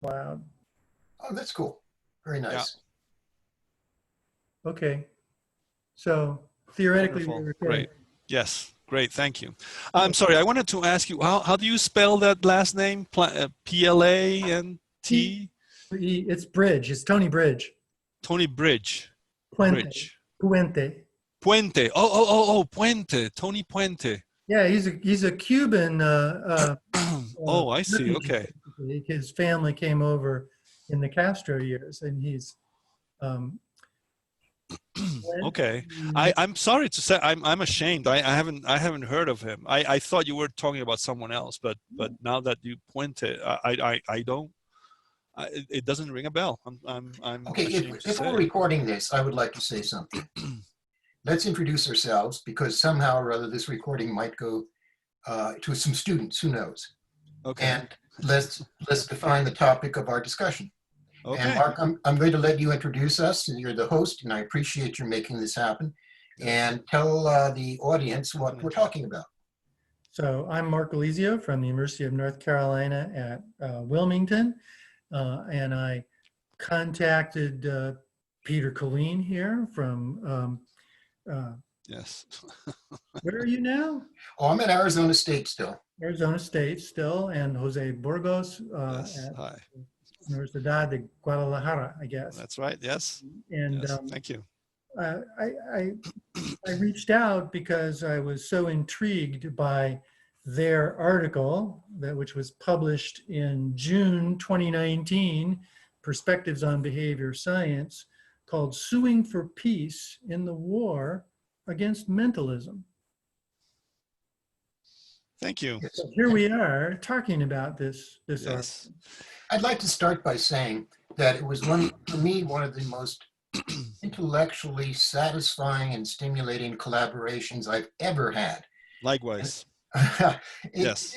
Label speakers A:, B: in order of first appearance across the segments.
A: Wow.
B: Oh, that's cool. Very
C: Yeah,
B: nice.
A: Okay. So theoretically, we
C: wonderful.
A: were recording.
C: Great. Yes, great. Thank you. I'm sorry, I wanted to ask you, how do you spell that last name?
A: He,
C: P-L-A-N-T?
A: it's Bridge. It's Tony Bridge.
C: Tony Bridge.
A: Puente.
C: Bridge.
A: Puente.
C: Puente. Oh, Puente. Tony Puente.
A: Yeah, he's a Cuban
C: Oh, I see.
A: refugee.
C: Okay.
A: Basically. His family came over in the Castro years, and he's um, went
C: Okay.
A: to-
C: I'm sorry to say I'm ashamed. I haven't heard of him. I thought you were talking about someone else, but now that you Puente, I don't. It doesn't ring a bell. I'm
B: Okay,
C: ashamed to
B: if we're
C: say.
B: recording this, I would like to say something. Let's introduce ourselves because somehow or other this recording might go to some students, who knows?
C: Okay.
B: And let's define the topic of our discussion. And
C: Okay.
B: Mark, I'm going to let you introduce us. You're the host, and I appreciate your making this happen. And tell the audience what we're talking about.
A: So I'm Mark Galizio from the University of North Carolina at Wilmington, and I contacted Peter Killeen here from,
C: Yes.
A: where are you now?
B: Oh, I'm at Arizona State still.
A: Arizona State still, and Jose Burgos
C: Yes.
A: at
C: Hi.
A: Universidad de Guadalajara, I guess.
C: That's right. Yes.
A: And
C: Yes. Thank you.
A: I reached out because I was so intrigued by their article which was published in June 2019, Perspectives on Behavior Science, called "Suing for Peace in the War Against Mentalism."
C: Thank you.
B: Yes.
A: So here we are talking about this
C: Yes.
A: article.
B: I'd like to start by saying that it was for me, one of the most intellectually satisfying and stimulating collaborations I've ever had.
C: Likewise. Yes.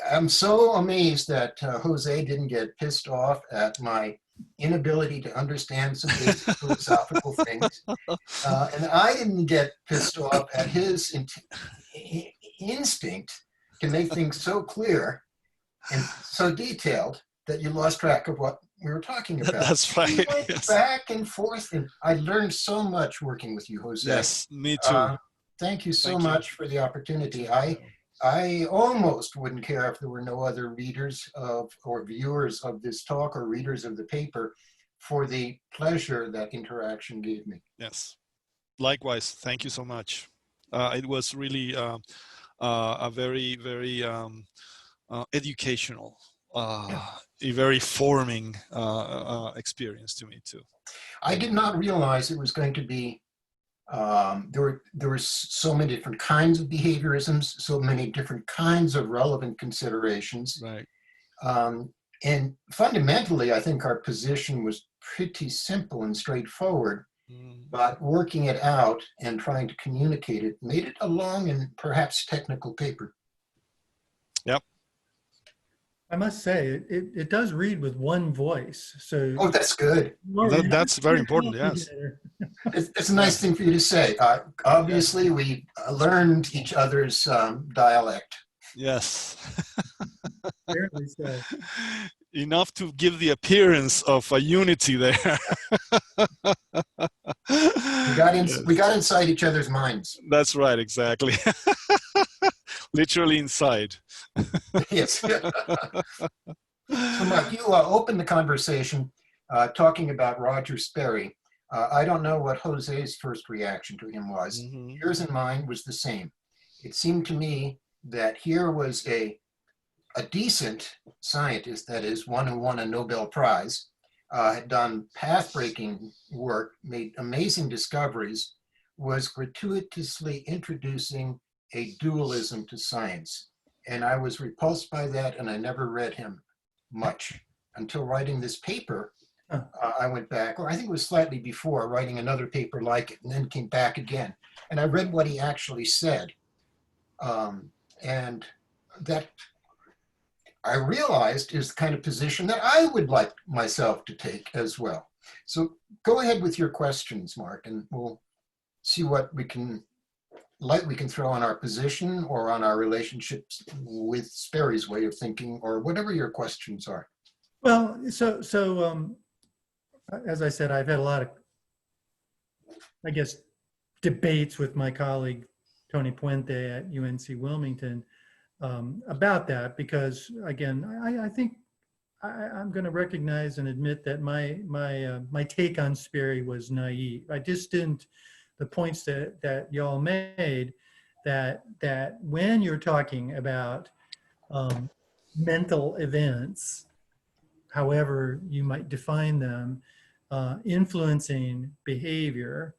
B: I'm so amazed that Jose didn't get pissed off at my inability to understand some basic philosophical things. And I didn't get pissed off at his instinct to make things so clear and so detailed that you lost track of what we were talking about.
C: That's right.
B: We went
C: Yes.
B: back and forth, and I learned so much working with you, Jose.
C: Yes. Me too.
B: Thank you so
C: Thank you.
B: much for the opportunity. I almost wouldn't care if there were no other readers or viewers of this talk or readers of the paper for the pleasure that interaction gave me.
C: Yes. Likewise. Thank you so much. It was really a very, very educational, a very forming experience to me too.
B: I did not realize it was going to be, there were so many different kinds of behaviorisms, so many different kinds of relevant considerations.
C: Right.
B: And fundamentally, I think our position was pretty simple and straightforward, but working it out and trying to communicate it made it a long and perhaps technical paper.
C: Yep.
A: I must say, it does read with one voice. So
B: Oh, that's good.
C: That's very important. Yes.
B: It's a nice thing for you to say. Obviously, we learned each other's dialect.
C: Yes.
A: Apparently so.
C: Enough to give the appearance of a unity there.
B: We got inside each other's minds.
C: That's right, exactly. Literally inside.
B: Yes. So, Mark, you opened the conversation talking about Roger Sperry. I don't know what Jose's first reaction to him was.
C: Mm-hmm.
B: Yours and mine was the same. It seemed to me that here was a decent scientist, that is, one who won a Nobel Prize, had done path-breaking work, made amazing discoveries, was gratuitously introducing a dualism to science. And I was repulsed by that, and I never read him much until writing this paper. I went back, or I think it was slightly before, writing another paper like it, and then came back again. And I read what he actually said. And that I realized is the kind of position that I would like myself to take as well. So go ahead with your questions, Mark, and we'll see what we can throw on our position or on our relationships with Sperry's way of thinking, or whatever your questions are.
A: Well, as I said, I've had a lot of, I guess, debates with my colleague Tony Puente at UNC Wilmington about that, because again, I think I'm going to recognize and admit that my take on Sperry was naive. I just didn't, the points that y'all made, that when you're talking about mental events, however you might define them, influencing behavior,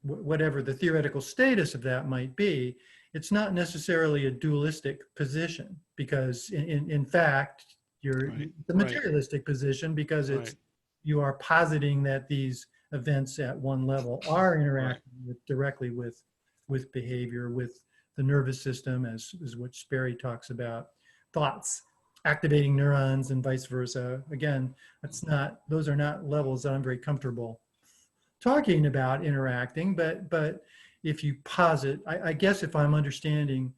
A: whatever the theoretical status of that might be, it's not necessarily a dualistic position, because in fact, you're
C: Right,
A: the
C: right.
A: materialistic position, because it's,
C: Right.
A: you are positing that these events at one level are interacting directly with behavior, with the nervous system, as is what Sperry talks about, thoughts activating neurons and vice versa. Again, those are not levels that I'm very comfortable talking about interacting, but if you posit, I guess if I'm understanding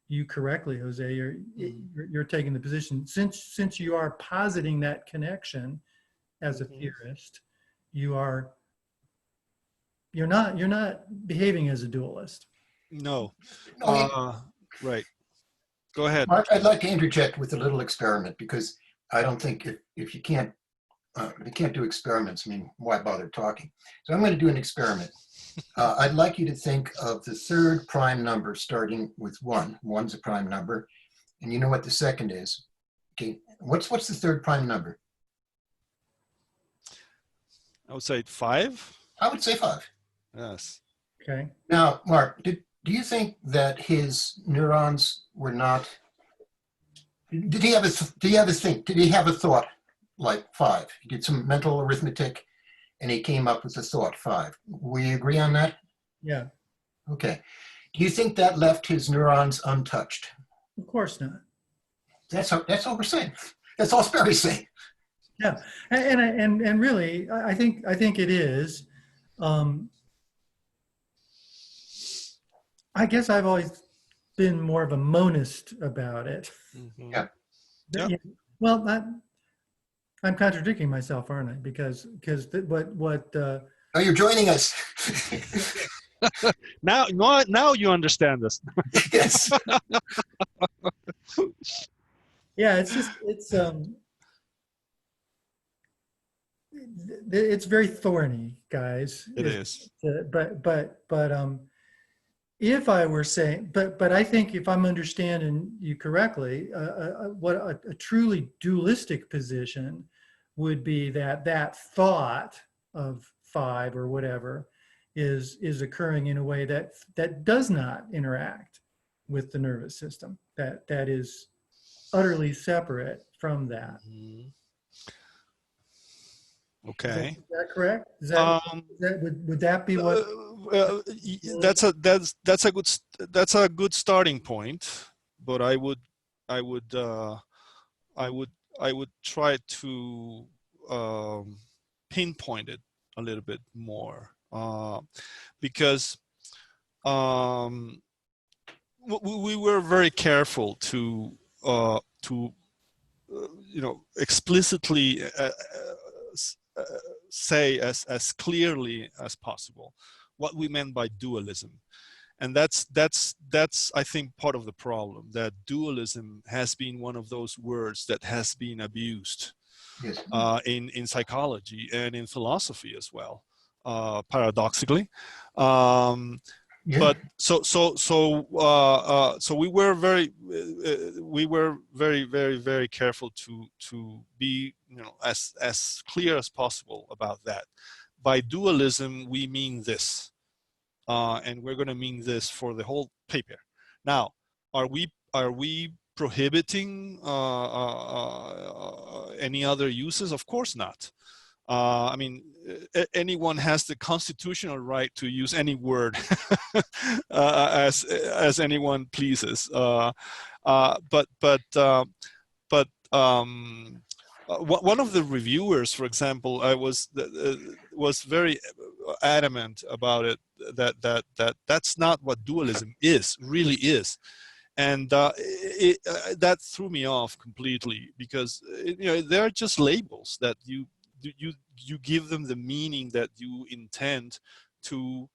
A: you correctly, Jose, you're taking the position, since you are positing that connection as a theorist, you're not behaving as a dualist.
C: No.
B: No,
C: Right. Go ahead.
B: Mark, I'd like to interject with a little experiment, because I don't think if you can't do experiments, I mean, why bother talking? So I'm going to do an experiment. I'd like you to think of the third prime number starting with 1. 1's a prime number, and you know what the second is. Okay, what's the third prime number?
C: I would say 5.
B: I would say 5.
C: Yes.
A: Okay.
B: Now, Mark, do you think that his neurons were not? Did he have a thought like 5? He did some mental arithmetic, and he came up with the thought 5. We agree on that?
A: Yeah,
B: Okay. Do you think that left his neurons untouched?
A: of course not.
B: That's all we're saying. That's all Sperry's saying.
A: Yeah, and really, I think it is. I guess I've always been more of a monist about it.
C: Mhm.
B: Yeah.
C: Yep.
A: Yeah. Well, I'm contradicting myself, aren't I? Because what
B: Oh, you're joining us.
C: Now you understand this.
B: Yes.
A: yeah, it's very thorny, guys.
C: It is.
A: But if I were saying, but I think if I'm understanding you correctly, what a truly dualistic position would be that thought of 5 or whatever is occurring in a way that does not interact with the nervous system, that is utterly separate from that.
C: Mhm. Okay.
A: Is that correct? Would that be what?
C: That's a good starting point, but I would try to pinpoint it a little bit more, because we were very careful to explicitly say as clearly as possible what we meant by dualism. And that's I think part of the problem, that dualism has been one of those words that has been abused
B: Yes.
C: in psychology and in philosophy as well, paradoxically.
B: Yeah.
C: But so we were very careful to be as clear as possible about that. By dualism, we mean this, and we're going to mean this for the whole paper. Now, are we prohibiting any other uses? Of course not. I mean, anyone has the constitutional right to use any word as anyone pleases. But one of the reviewers, for example, was very adamant about it, that's not what dualism really is. And that threw me off completely, because they're just labels that you give them the meaning that you intend to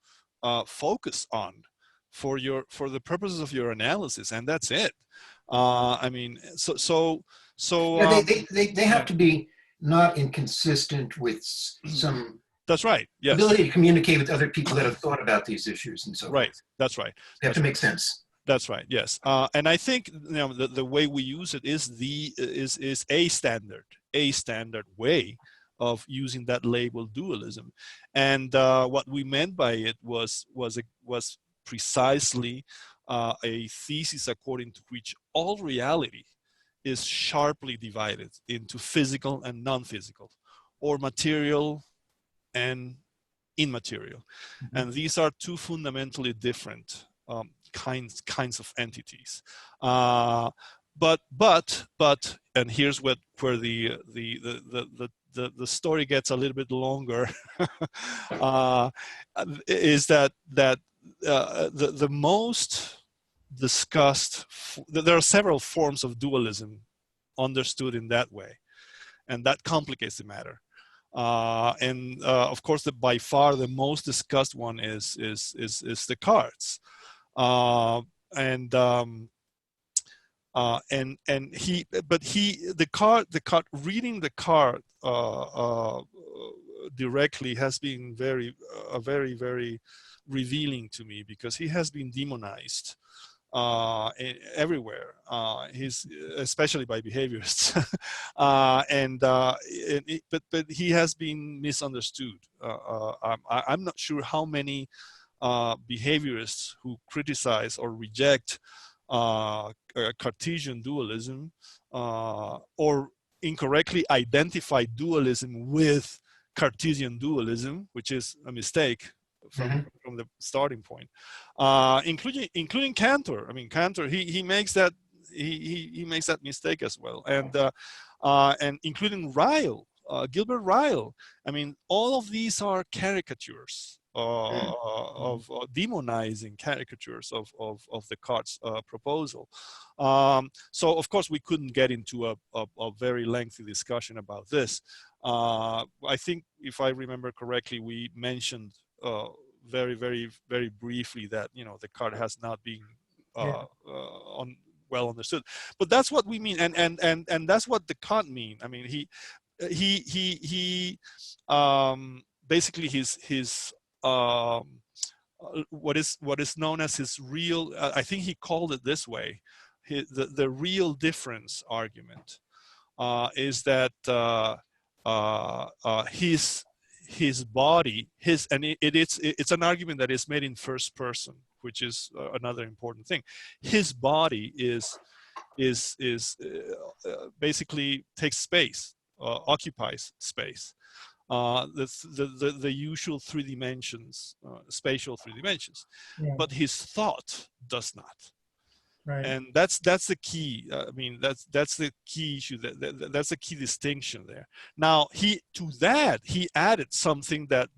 C: focus on for the purposes of your analysis, and that's it. I mean,
B: Yeah, they have
C: yeah,
B: to be not inconsistent with some
C: that's right. Yes,
B: ability to communicate with other people that have thought about these issues and so
C: right.
B: forth.
C: That's right.
B: They have
C: That's
B: to
C: right.
B: make sense.
C: That's right. Yes, and I think the way we use it is a standard way of using that label dualism, and what we meant by it was precisely a thesis according to which all reality is sharply divided into physical and non-physical, or material and immaterial, and these are two fundamentally different kinds of entities. But and here's where the story gets a little bit longer. Is that the most discussed, there are several forms of dualism understood in that way, and that complicates the matter. And of course, by far the most discussed one is Descartes. Descartes, reading Descartes directly has been very revealing to me, because he has been demonized everywhere. He's especially by behaviorists, but he has been misunderstood. I'm not sure how many behaviorists who criticize or reject Cartesian dualism or incorrectly identify dualism with Cartesian dualism, which is a mistake from the starting point, including Cantor. I mean, Cantor, he makes that he makes that mistake as well, and including Ryle, Gilbert Ryle. I mean, all of these are caricatures of demonizing caricatures of Descartes' proposal. So of course we couldn't get into a very lengthy discussion about this. I think, if I remember correctly, we mentioned very briefly that Descartes has not been well understood, but that's what we mean, and that's what Descartes mean. I mean, he basically his what is known as his real, I think he called it this way, the real difference argument is that his body, it's an argument that is made in first person, which is another important thing. His body is basically takes space, occupies space, the usual three dimensions, spatial three dimensions, but his thought does not.
A: Right.
C: And that's the key. I mean, that's the key issue. That's the key distinction there. Now, he added something that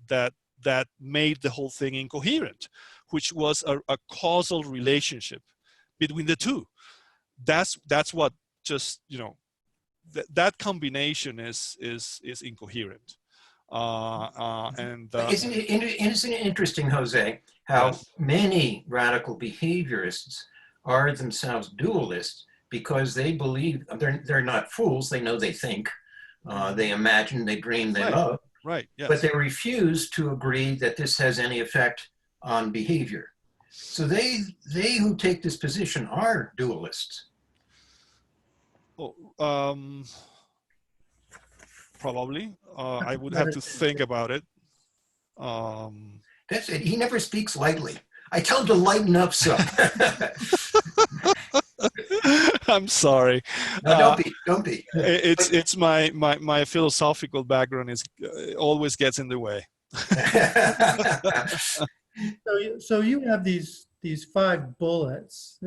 C: made the whole thing incoherent, which was a causal relationship between the two. That's what just that combination is incoherent.
B: Isn't it interesting, Jose, how
C: yes.
B: many radical behaviorists are themselves dualists, because they believe they're not fools. They know, they think, they imagine, they dream, they love.
C: Right. Yes.
B: But they refuse to agree that this has any effect on behavior. So they who take this position are dualists.
C: Oh, probably. I would have to think about it.
B: That's it. He never speaks lightly. I tell him to lighten up some.
C: I'm sorry.
B: No, don't be.
C: It's my philosophical background is always gets in the way.
A: So you have these 5 bullets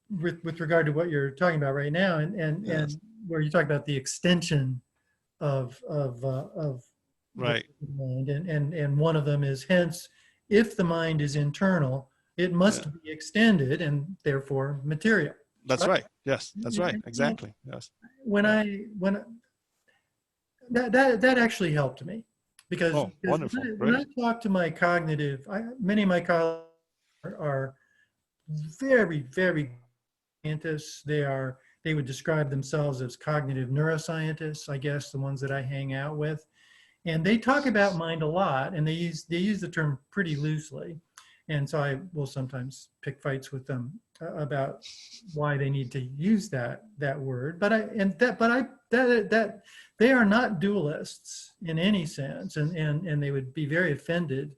A: with regard to what you're talking about right now, and where you talk about the extension of
C: right.
A: the mind, and one of them is, hence, if the mind is internal, it must be extended and therefore material.
C: That's right. Yes, that's right.
A: And,
C: Exactly. Yes.
A: when
C: Yeah.
A: when that actually helped me because,
C: Oh, wonderful.
A: when
C: Great.
A: I talk to my cognitive, many of my colleagues are very, very scientists. They would describe themselves as cognitive neuroscientists, I guess, the ones that I hang out with. And they talk about mind a lot, and they use the term pretty loosely. And so I will sometimes pick fights with them about why they need to use that word. But they are not dualists in any sense, and they would be very offended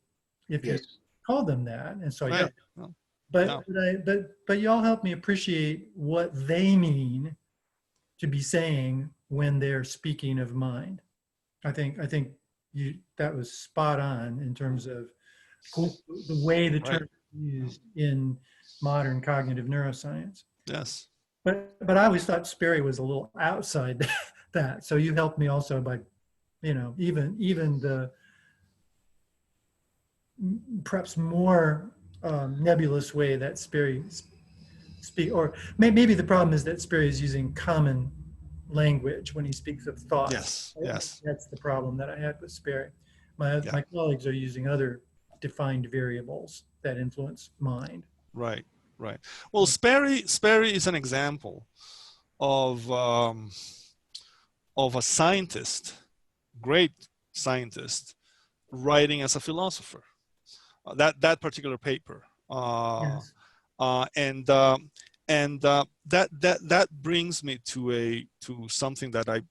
A: if you
B: Yes.
A: called them that. And so I
C: Right.
A: don't.
C: No.
A: But y'all help me appreciate what they mean to be saying when they're speaking of mind. I think that was spot on in terms of
B: Cool.
A: the way the
C: Right.
A: term is used in modern cognitive neuroscience.
C: Yes.
A: But I always thought Sperry was a little outside that. So you helped me also by, even the perhaps more nebulous way that Sperry speak, or maybe the problem is that Sperry is using common language when he speaks of thoughts.
C: Yes. Yes.
A: That's the problem that I had with Sperry.
C: Yeah.
A: My colleagues are using other defined variables that influence mind.
C: Right. Right. Well, Sperry is an example of a scientist, great scientist, writing as a philosopher. That particular paper.
A: Yes.
C: That brings me to something that I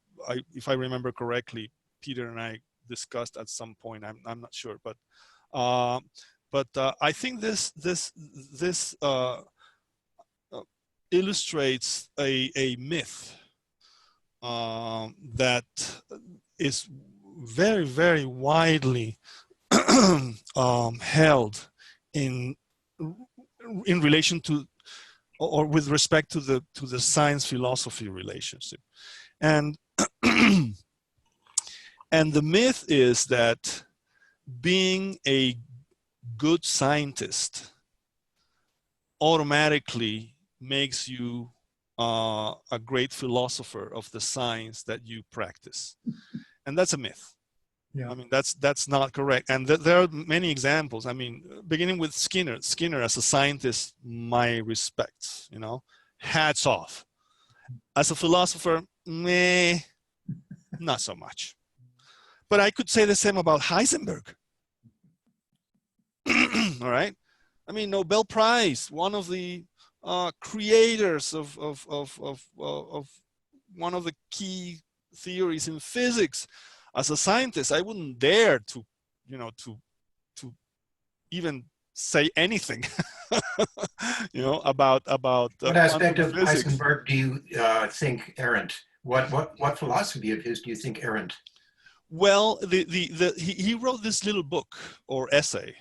C: if I remember correctly, Peter and I discussed at some point. I'm not sure, but I think this illustrates a myth that is very, very widely held in relation to, or with respect to the science philosophy relationship. And and the myth is that being a good scientist automatically makes you a great philosopher of the science that you practice. And that's a myth.
A: Yeah.
C: I mean, that's not correct. And there are many examples. I mean, beginning with Skinner. Skinner as a scientist, my respects, hats off. As a philosopher, meh, not so much. But I could say the same about Heisenberg. All right. I mean, Nobel Prize, one of the creators of one of the key theories in physics. As a scientist, I wouldn't dare to even say anything, about
B: What aspect
C: quantum
B: of
C: physics.
B: Heisenberg do you think errant? What philosophy of his do you think errant?
C: Well, he wrote this little book or essay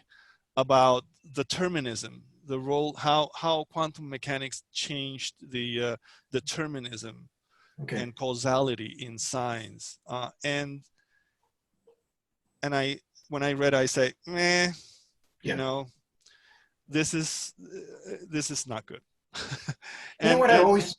C: about determinism, the role, how quantum mechanics changed the determinism
B: Okay.
C: and causality in science. And when I read, I say, meh, this is not good.
B: You know what I always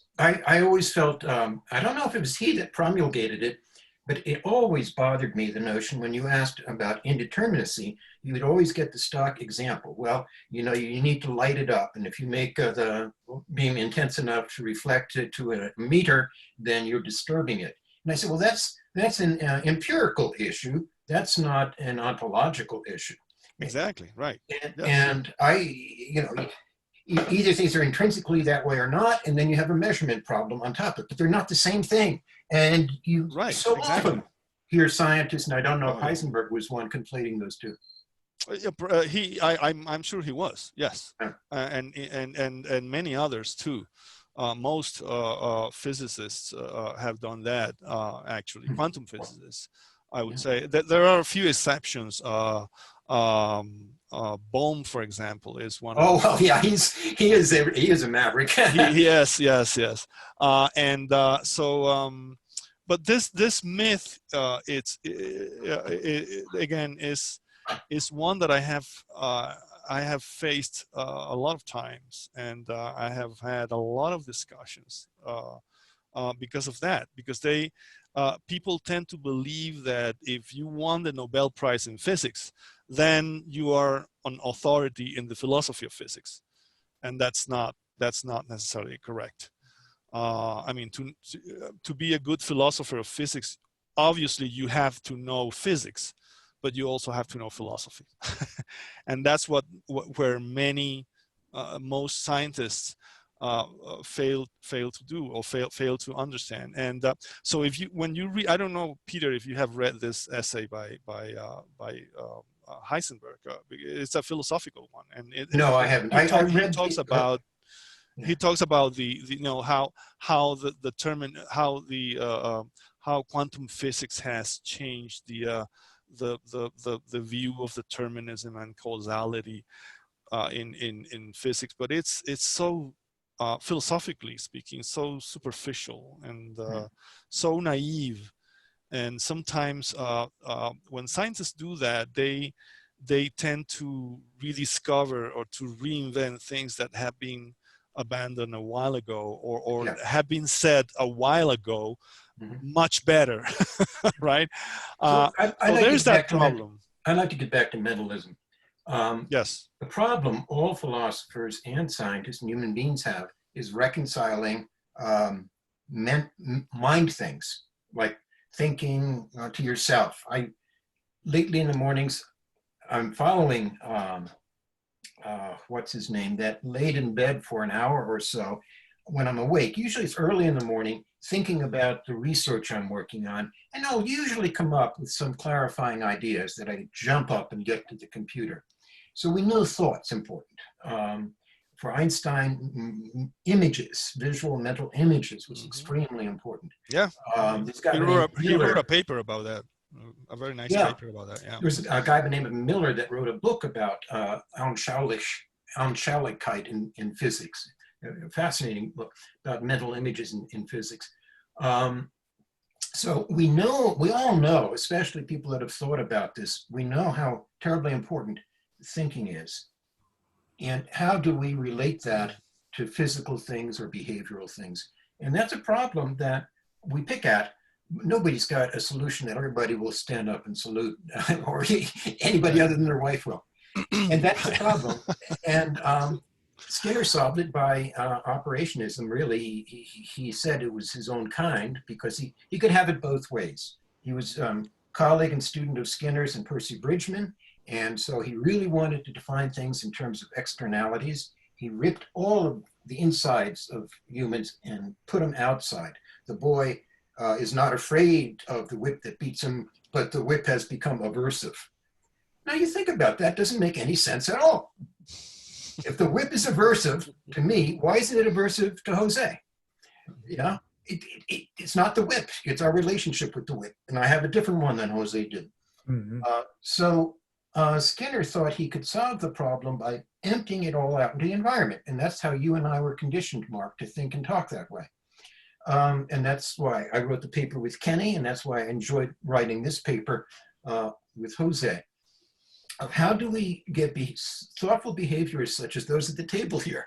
B: felt, I don't know if it was he that promulgated it, but it always bothered me, the notion when you asked about indeterminacy, you would always get the stock example. Well, you need to light it up. And if you make the beam intense enough to reflect it to a meter, then you're disturbing it. And I said, well, that's an empirical issue. That's not an ontological issue.
C: Exactly, right.
B: And either things are intrinsically that way or not, and then you have a measurement problem on top of it, but they're not the same thing. And you often hear scientists, and I don't know if Heisenberg was one, conflating those two.
C: I'm sure he was, yes, and many others too. Most physicists have done that. Actually, quantum physicists, I would say that there are a few exceptions. Bohm, for example, is one.
B: Oh, well, yeah, he is a maverick.
C: Yes. But this myth, again is one that I have I have faced a lot of times, and I have had a lot of discussions because of that, because people tend to believe that if you won the Nobel Prize in physics, then you are an authority in the philosophy of physics, and that's not necessarily correct. I mean, to be a good philosopher of physics, obviously you have to know physics, but you also have to know philosophy. And that's where most scientists fail to do, or fail to understand. And so when you read, I don't know, Peter, if you have read this essay by Heisenberg. It's a philosophical one, and
B: No, I haven't. I read.
C: He talks about the how quantum physics has changed the view of determinism and causality in physics, but it's so philosophically speaking so superficial and so naive. And sometimes when scientists do that, they tend to rediscover or to reinvent things that have been abandoned a while ago, or have been said a while ago, much better, right?
B: So
C: there's that problem.
B: I'd like to get back to mentalism.
C: Yes.
B: The problem all philosophers and scientists and human beings have is reconciling mind things, like thinking to yourself. Lately in the mornings, I'm following what's his name, that laid in bed for an hour or so when I'm awake. Usually it's early in the morning, thinking about the research I'm working on, and I'll usually come up with some clarifying ideas that I jump up and get to the computer. So we know thought's important. For Einstein, images, visual mental images, was extremely important.
C: Yeah, he wrote a paper about that. A very nice paper about that. Yeah,
B: there's a guy by the name of Miller that wrote a book about Anschaulichkeit in physics. A fascinating book about mental images in physics. So we all know, especially people that have thought about this, we know how terribly important thinking is. And how do we relate that to physical things or behavioral things? And that's a problem that we pick at. Nobody's got a solution that everybody will stand up and salute, or anybody other than their wife will. And that's the problem. And Skinner solved it by operationism, really. He said it was his own kind because he could have it both ways. He was colleague and student of Skinner's and Percy Bridgman, and so he really wanted to define things in terms of externalities. He ripped all of the insides of humans and put them outside. The boy is not afraid of the whip that beats him, but the whip has become aversive. Now you think about that, doesn't make any sense at all. If the whip is aversive to me, why isn't it aversive to Jose? You know, it's not the whip, it's our relationship with the whip. And I have a different one than Jose did. So Skinner thought he could solve the problem by emptying it all out into the environment. And that's how you and I were conditioned, Mark, to think and talk that way. And that's why I wrote the paper with Kenny, and that's why I enjoyed writing this paper with Jose. Of how do we get thoughtful behaviors such as those at the table here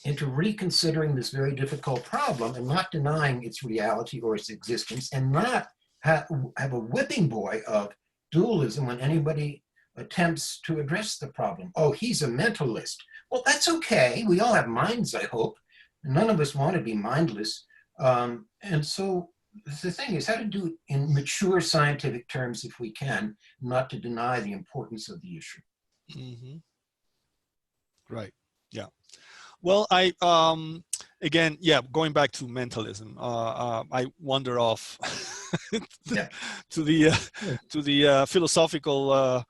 B: into reconsidering this very difficult problem and not denying its reality or its existence, and not have a whipping boy of dualism when anybody attempts to address the problem. Oh, he's a mentalist. Well, that's okay. We all have minds, I hope. None of us want to be mindless. And so the thing is how to do it in mature scientific terms if we can, not to deny the importance of the issue.
C: Right. Yeah. Well, again, going back to mentalism, I wander off to the philosophical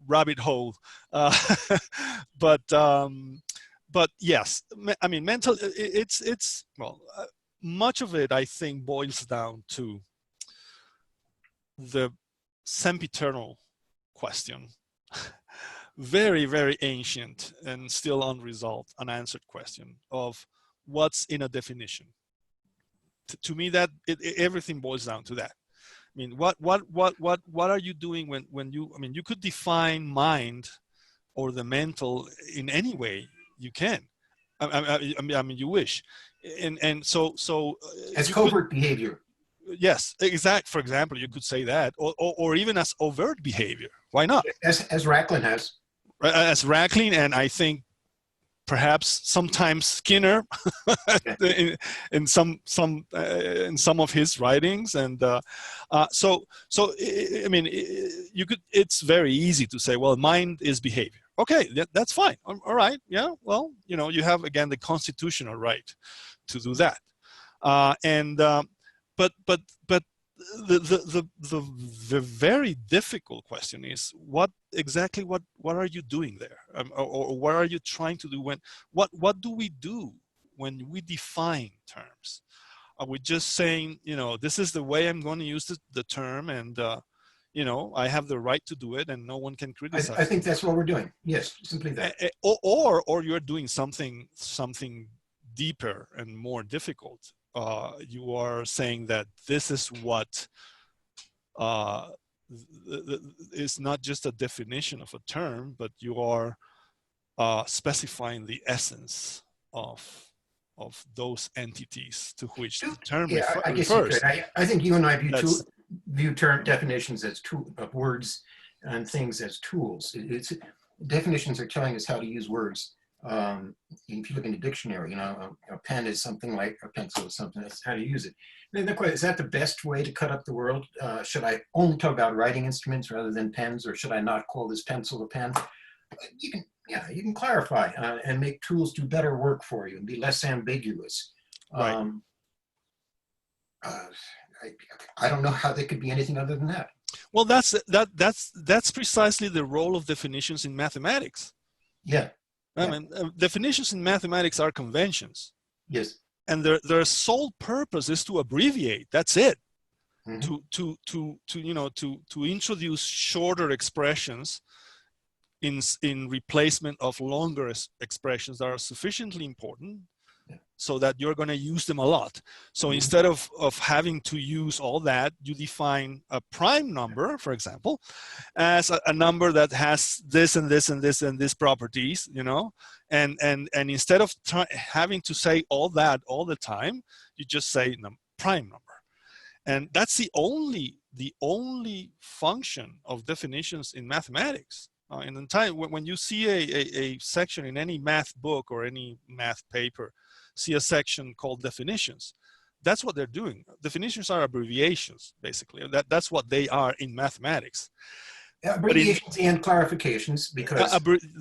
C: rabbit hole, but yes, I mean, much of it, I think, boils down to the sempiternal question. Very, very ancient and still unresolved, unanswered question of what's in a definition. To me, that everything boils down to that. I mean, what are you doing when you, I mean, you could define mind or the mental in any way you can. I mean, you wish, and so
B: As
C: you could,
B: covert behavior.
C: yes, exact. For example, you could say that, or even as overt behavior. Why not?
B: As Racklin has.
C: As Racklin, and I think perhaps sometimes Skinner in some of his writings, and so I mean, you could. It's very easy to say, well, mind is behavior. Okay, that's fine. All right, yeah. Well, you know, you have again the constitutional right to do that, but the very difficult question is what exactly what are you doing there, or what are you trying to do when what do we do when we define terms? Are we just saying, you know, this is the way I'm going to use the term, and you know, I have the right to do it and no one can criticize
B: I think
C: me?
B: that's what we're doing. Yes, simply that.
C: Or you're doing something deeper and more difficult. You are saying that this is what uh, is not just a definition of a term, but you are specifying the essence of those entities to which the term
B: Yeah, I guess you could.
C: refers.
B: I think you and I
C: That's
B: view term definitions as of words and things as tools. It's definitions are telling us how to use words. If you look in the dictionary, you know, a pen is something like a pencil is something. That's how to use it. Then the question is that the best way to cut up the world? Should I only talk about writing instruments rather than pens, or should I not call this pencil a pen? You can, yeah, you can clarify and make tools do better work for you and be less ambiguous.
C: right.
B: Um, uh, I don't know how they could be anything other than that.
C: Well, that's precisely the role of definitions in mathematics.
B: Yeah.
C: I
B: Yeah.
C: mean, definitions in mathematics are conventions,
B: Yes.
C: and their sole purpose is to abbreviate. That's it.
B: Mm-hmm.
C: To you know, to introduce shorter expressions in replacement of longer expressions that are sufficiently important
B: Yeah.
C: so that you're going to use them a lot. So
B: Mhm.
C: instead of having to use all that, you define a prime number, for example, as a number that has this and this and this and this properties, you know, and instead of having to say all that all the time, you just say prime number. And that's the only function of definitions in mathematics. In the time when you see a section in any math book or any math paper, see a section called definitions, that's what they're doing. Definitions are abbreviations, basically. That's what they are in mathematics.
B: Abbreviations and clarifications, because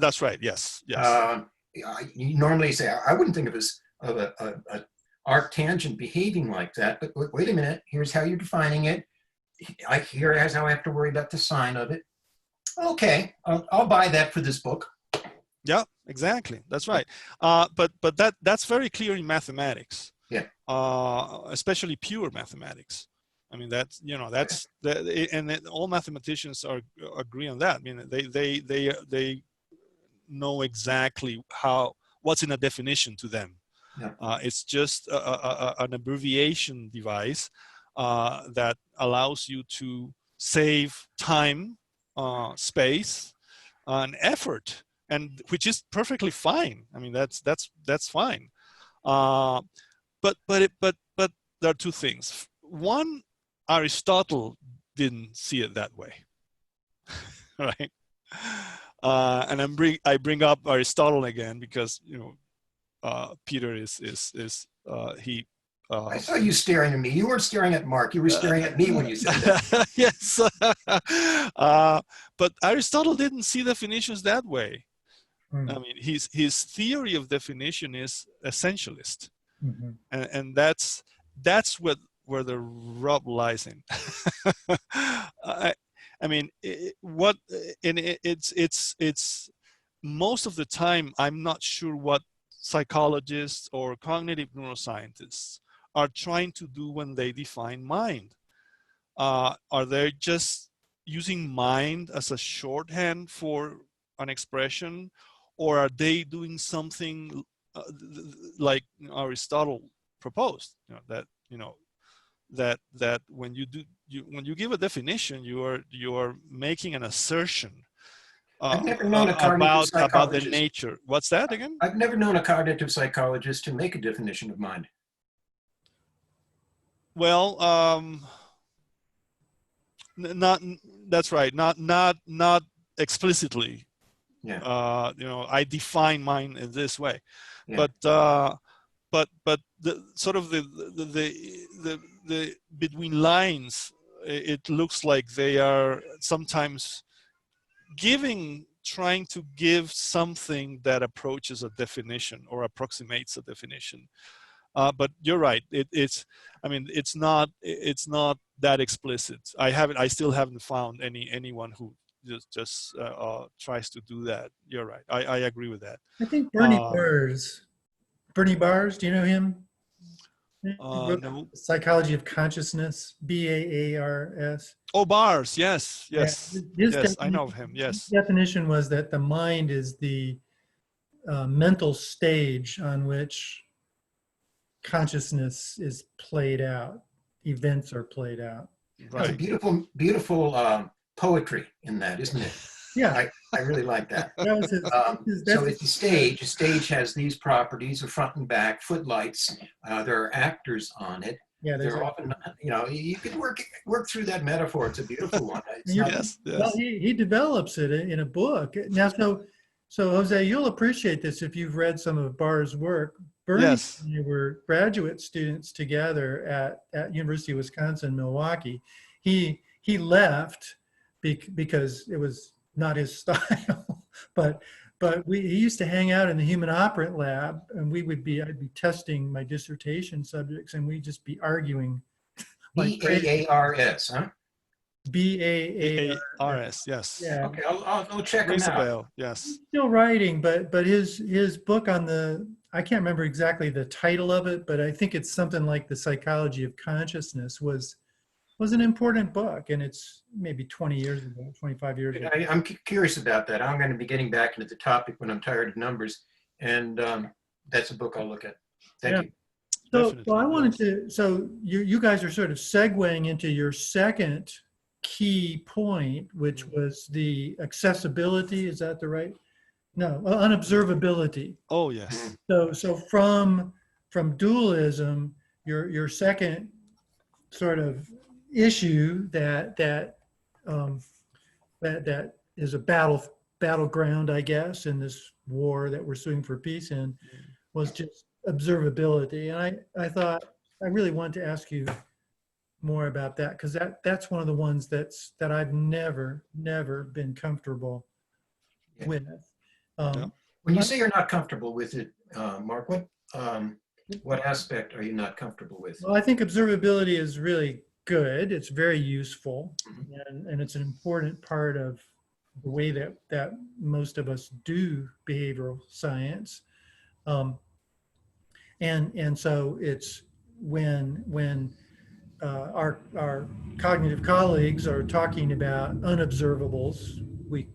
C: that's right. Yes.
B: you normally say, I wouldn't think of as of a arctangent behaving like that, but wait a minute, here's how you're defining it. Here's how I have to worry about the sign of it. Okay, I'll buy that for this book.
C: Yeah, exactly. That's right. But that's very clear in mathematics.
B: Yeah.
C: Especially pure mathematics. I mean, that's, you know, that's all mathematicians agree on that. I mean, they know exactly what's in a definition to them.
B: Yeah.
C: It's just an abbreviation device that allows you to save time, space, and effort, and which is perfectly fine. I mean, that's fine. But there are two things. One, Aristotle didn't see it that way, right? And I bring up Aristotle again because, you know, Peter he.
B: I saw you staring at me. You weren't staring at Mark. You were staring at me when you said that.
C: Yes. But Aristotle didn't see definitions that way.
A: Mm.
C: I mean, his theory of definition is essentialist,
A: Mhm.
C: and that's where the rub lies in. I mean, it's most of the time I'm not sure what psychologists or cognitive neuroscientists are trying to do when they define mind. Are they just using mind as a shorthand for an expression, or are they doing something like Aristotle proposed? You know, that, you know, that when you give a definition, you are making an assertion
B: I've never known a cognitive
C: about the
B: psychologist.
C: nature. What's that again?
B: I've never known a cognitive psychologist to make a definition of mind.
C: Well, not that's right. Not explicitly.
B: Yeah.
C: I define mine in this way,
B: Yeah.
C: but the sort of the between lines, it looks like they are sometimes trying to give something that approaches a definition or approximates a definition. But you're right. It's not that explicit. I still haven't found anyone who just tries to do that. You're right. I agree with that.
A: I think Bernie Bars, do you know him? He wrote
C: No.
A: Psychology of Consciousness, Baars.
C: Oh, Bars. Yes.
A: Yeah,
C: Yes. I know of him.
A: his
C: Yes.
A: definition was that the mind is the mental stage on which consciousness is played out, events are played out.
B: There's a
C: Right.
B: beautiful poetry in that, isn't it?
A: Yeah,
B: I really like that.
A: that was
B: So it's the stage. The stage has these properties of front and back, footlights. There are actors on it.
A: yeah.
B: They're often, you can work through that metaphor. It's a beautiful one. It's
A: You're-
B: not-
C: Yes.
A: Well, he develops it in a book. Now, so Jose, you'll appreciate this if you've read some of Barr's work. Bernie
C: Yes.
A: and I were graduate students together at University of Wisconsin, Milwaukee. He left because it was not his style, but he used to hang out in the human operant lab, and I'd be testing my dissertation subjects, and we'd just be arguing like crazy.
B: Baars, huh?
A: Baars.
C: Yes.
A: Yeah.
B: Okay, I'll check them
C: Rings a
B: out.
C: bell. Yes.
A: Still writing, but his book on I can't remember exactly the title of it, but I think it's something like The Psychology of Consciousness was an important book, and it's maybe 20 years ago, 25 years ago.
B: I'm curious about that. I'm going to be getting back into the topic when I'm tired of numbers, and that's a book I'll look at. Thank you.
A: So
C: Definitely,
A: I wanted
C: yes.
A: to, so you guys are sort of segueing into your second key point, which was the accessibility. Is that the right? No, unobservability.
C: Oh, yes.
A: So from dualism, your second sort of issue that is a battleground, I guess, in this war that we're suing for peace in, was just observability. And I thought I really wanted to ask you more about that, because that's one of the ones that I've never been comfortable with.
B: When you say you're not comfortable with it, Mark, what aspect are you not comfortable with?
A: Well, I think observability is really good. It's very useful, and it's an important part of the way that most of us do behavioral science. And so it's when our cognitive colleagues are talking about unobservables, we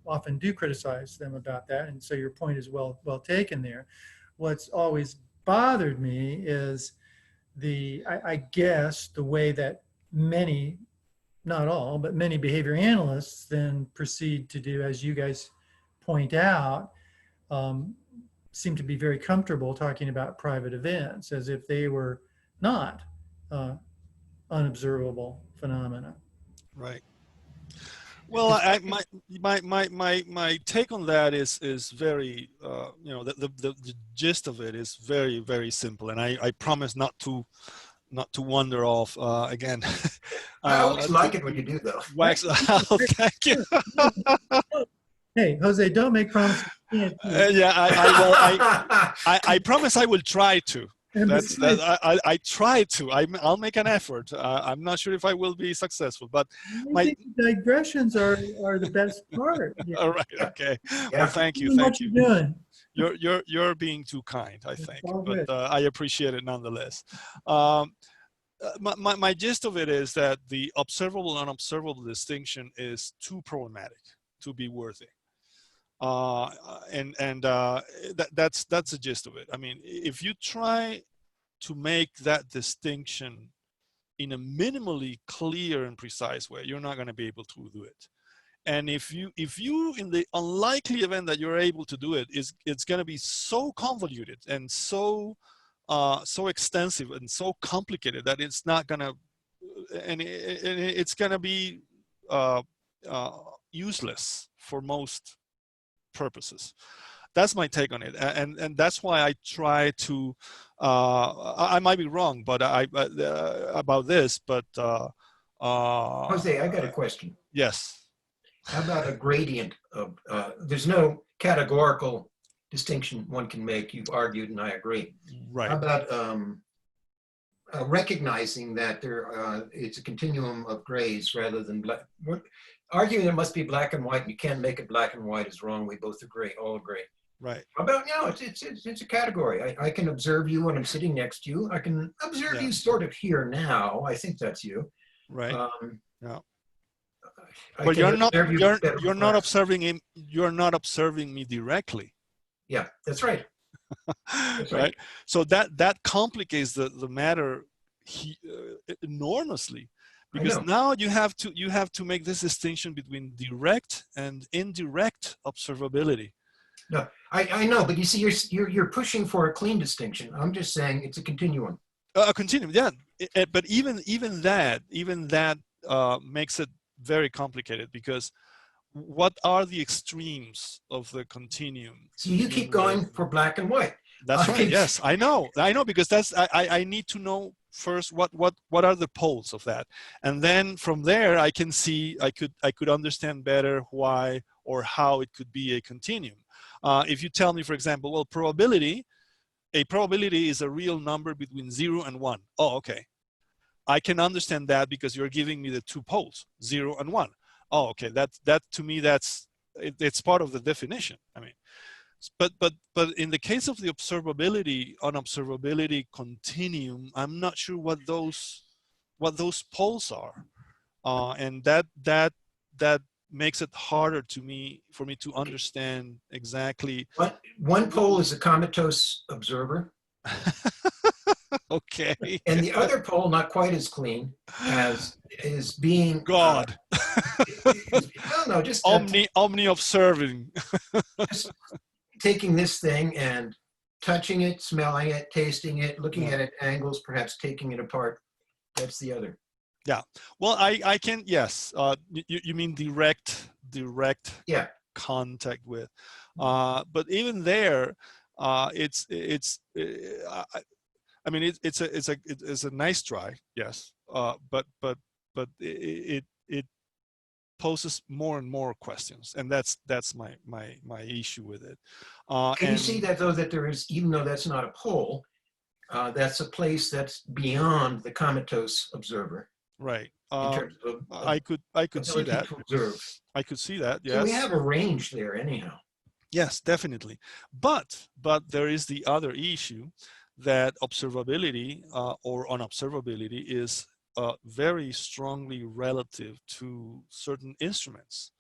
A: often do criticize them about that. And so your point is well taken there. What's always bothered me is I guess the way that many, not all, but many behavior analysts then proceed to do, as you guys point out, seem to be very comfortable talking about private events as if they were not unobservable phenomena.
C: Right. Well, my take on that is very the gist of it is very, very simple, and I promise not to wander off again.
B: I always like it when you do, though.
C: Wax. Oh, thank you.
A: Hey, Jose, don't make promises.
C: Yeah, I promise I will try to. I try to. I'll make an effort. I'm not sure if I will be successful, but
A: I think digressions are the best part. Yeah.
C: All right. Okay.
B: Yeah.
C: Well, thank you.
A: What you doing?
C: You're being too kind, I think,
A: all
C: but
A: good.
C: I appreciate it nonetheless. My gist of it is that the observable and unobservable distinction is too problematic to be worthy. That's the gist of it. I mean, if you try to make that distinction in a minimally clear and precise way, you're not going to be able to do it. And if you, in the unlikely event that you're able to do it, it's going to be so convoluted and so extensive and so complicated that it's not going to, and it's going to be useless for most purposes. That's my take on it, and that's why I try to. I might be wrong, but about this, but
B: Jose, I got a question.
C: yes.
B: How about a gradient of, there's no categorical distinction one can make. You've argued, and I agree.
C: Right.
B: How about recognizing that it's a continuum of grays rather than black? Arguing it must be black and white, and you can't make it black and white is wrong. We both agree, all agree.
C: Right.
B: How about, no, it's a category. I can observe you when I'm sitting next to you. I can observe you sort of here now. I think that's you.
C: Right. Yeah.
B: I
C: But
B: can
C: you're not observing him. You're not observing me directly.
B: Yeah, that's right. That's
C: right. So that complicates the matter enormously, because now you have to make this distinction between direct and indirect observability.
B: No, I know, but you see, you're pushing for a clean distinction. I'm just saying it's a continuum.
C: A continuum, yeah. But even that makes it very complicated, because what are the extremes of the continuum?
B: So you keep going for black and white.
C: That's right. Yes, I know, because that's I need to know first what are the poles of that, and then from there I can see I could understand better why or how it could be a continuum. If you tell me, for example, well, a probability is a real number between 0 and 1. Oh, okay. I can understand that because you're giving me the two poles, 0 and 1. Oh, okay. That to me, it's part of the definition. I mean, but in the case of the unobservability continuum, I'm not sure what those poles are, and that makes it harder for me to understand exactly.
B: One pole is a comatose observer.
C: Okay.
B: And the other pole, not quite as clean, is being
C: God.
B: No, just
C: omni observing.
B: Just taking this thing and touching it, smelling it, tasting it, looking at it at angles, perhaps taking it apart. That's the other.
C: Yeah. Well, I can, yes. You mean direct contact with, but even there, it's a nice try, yes. But it poses more and more questions, and that's my issue with it.
B: Can you see that, though, that there is, even though that's not a pole, that's a place that's beyond the comatose observer.
C: Right.
B: In terms of
C: I could see that. I could see that. Yes.
B: So we have a range there, anyhow.
C: Yes, definitely. But there is the other issue that observability or unobservability is very strongly relative to certain instruments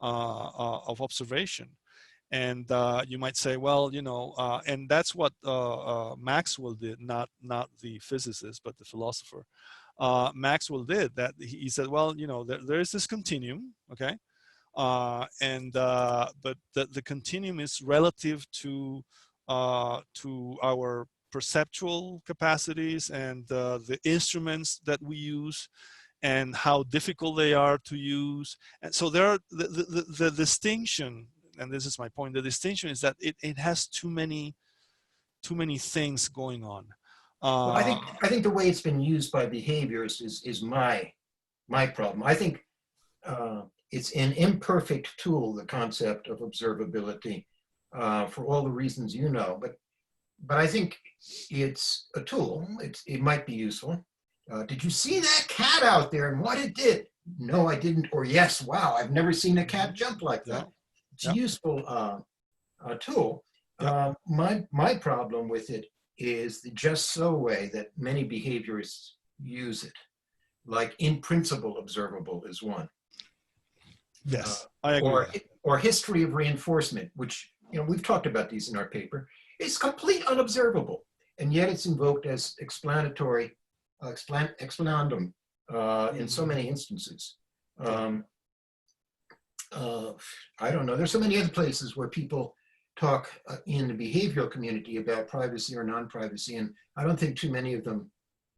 C: of observation. And you might say, well, and that's what Maxwell did, not the physicist, but the philosopher. Maxwell did that. He said, well, there is this continuum, okay? But the continuum is relative to our perceptual capacities and the instruments that we use and how difficult they are to use. And so there are the distinction, and this is my point, the distinction is that it has too many things going on.
B: Well, I think the way it's been used by behaviors is my problem. I think it's an imperfect tool, the concept of observability, for all the reasons you know. But I think it's a tool. It might be useful. Did you see that cat out there and what it did? No, I didn't. Or yes, wow, I've never seen a cat jump like that. It's a useful tool. My problem with it is the just so way that many behaviorists use it. Like in principle observable is one.
C: Yes, I agree.
B: Or history of reinforcement, which we've talked about these in our paper. It's complete unobservable, and yet it's invoked as explanatory explanandum in so many instances. I don't know. There's so many other places where people talk in the behavioral community about privacy or non-privacy, and I don't think too many of them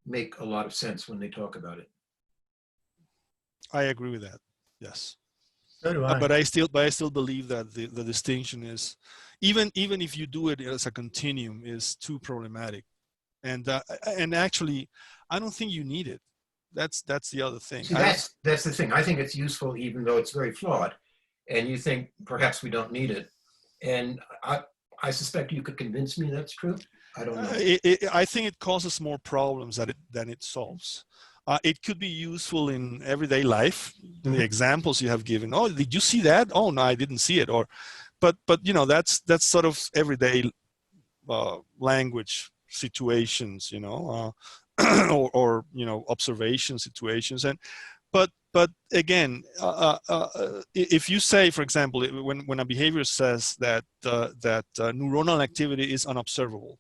B: make a lot of sense when they talk about it.
C: I agree with that. Yes.
A: So do I.
C: But I still believe that the distinction is, even if you do it as a continuum, is too problematic. And actually, I don't think you need it. That's the other thing.
B: See, that's the thing. I think it's useful, even though it's very flawed. And you think perhaps we don't need it. And I suspect you could convince me that's true. I don't know.
C: I think it causes more problems than it solves. It could be useful in everyday life. The examples you have given. Oh, did you see that? Oh no, I didn't see it. Or, but you know, that's sort of everyday language situations. You know, or you know, observation situations. And but again, if you say, for example, when a behavior says that neuronal activity is unobservable,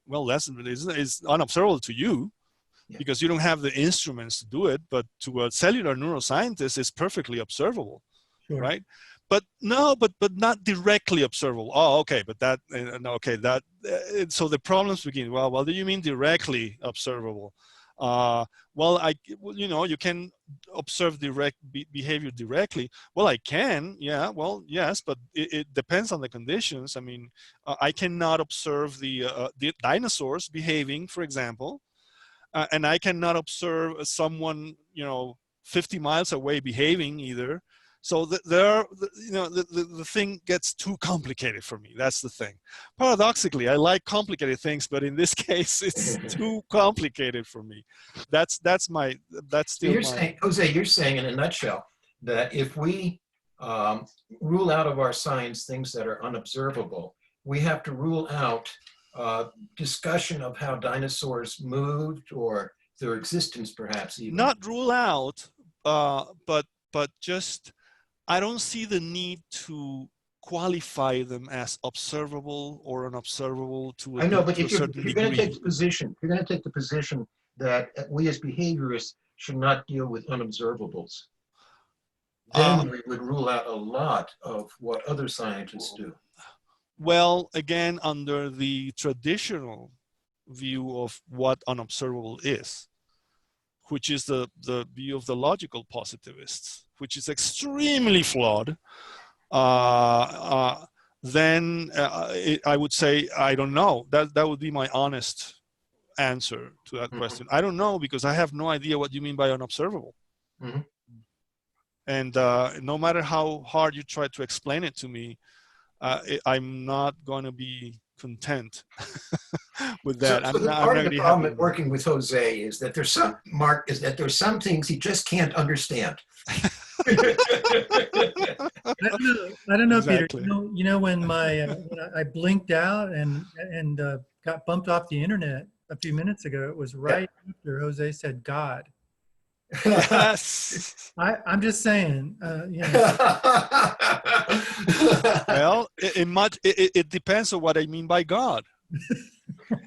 C: well, that's is unobservable to you, because you don't have the instruments to do it, but to a cellular neuroscientist, it's perfectly observable,
A: Sure.
C: right? But no, but not directly observable. Oh, okay, but that okay, that so the problems begin. Well, what do you mean directly observable? Well, you know, you can observe direct behavior directly. Well, I can, yeah. Well, yes, but it depends on the conditions. I mean, I cannot observe the dinosaurs behaving, for example. And I cannot observe someone, you know, 50 miles away behaving either. So the thing gets too complicated for me. That's the thing. Paradoxically, I like complicated things, but in this case, it's too complicated for me. That's still
B: You're
C: my.
B: saying, Jose, you're saying in a nutshell that if we rule out of our science things that are unobservable, we have to rule out discussion of how dinosaurs moved or their existence, perhaps even.
C: Not rule out, but just I don't see the need to qualify them as observable or unobservable to
B: I know, but
C: to a
B: if you're
C: certain
B: going to take
C: degree.
B: the position, if you're going to take the position that we as behaviorists should not deal with unobservables, then we would rule out a lot of what other scientists do.
C: Well, again, under the traditional view of what unobservable is, which is the view of the logical positivists, which is extremely flawed, then I would say, I don't know. That would be my honest answer to that question. I don't know, because I have no idea what you mean by unobservable. And no matter how hard you try to explain it to me, I'm not going to be content with that.
B: So the
C: I'm
B: part
C: not
B: of
C: going to
B: the
C: be
B: problem
C: happy
B: at
C: with
B: working with Jose is that there's some things he just can't understand.
A: I don't know, Peter.
C: Exactly.
A: You know when when I blinked out and got bumped off the internet a few minutes ago, it was right after Jose said God.
C: Yes.
A: I'm just saying, you know.
C: Well, it depends on what I mean by God.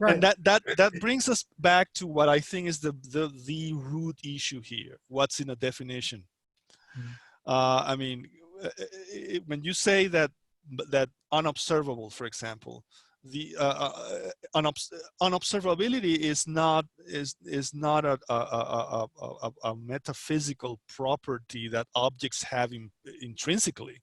A: Right.
C: And that brings us back to what I think is the root issue here. What's in a definition? I mean, when you say that unobservable, for example, the unobservability is not a metaphysical property that objects have intrinsically.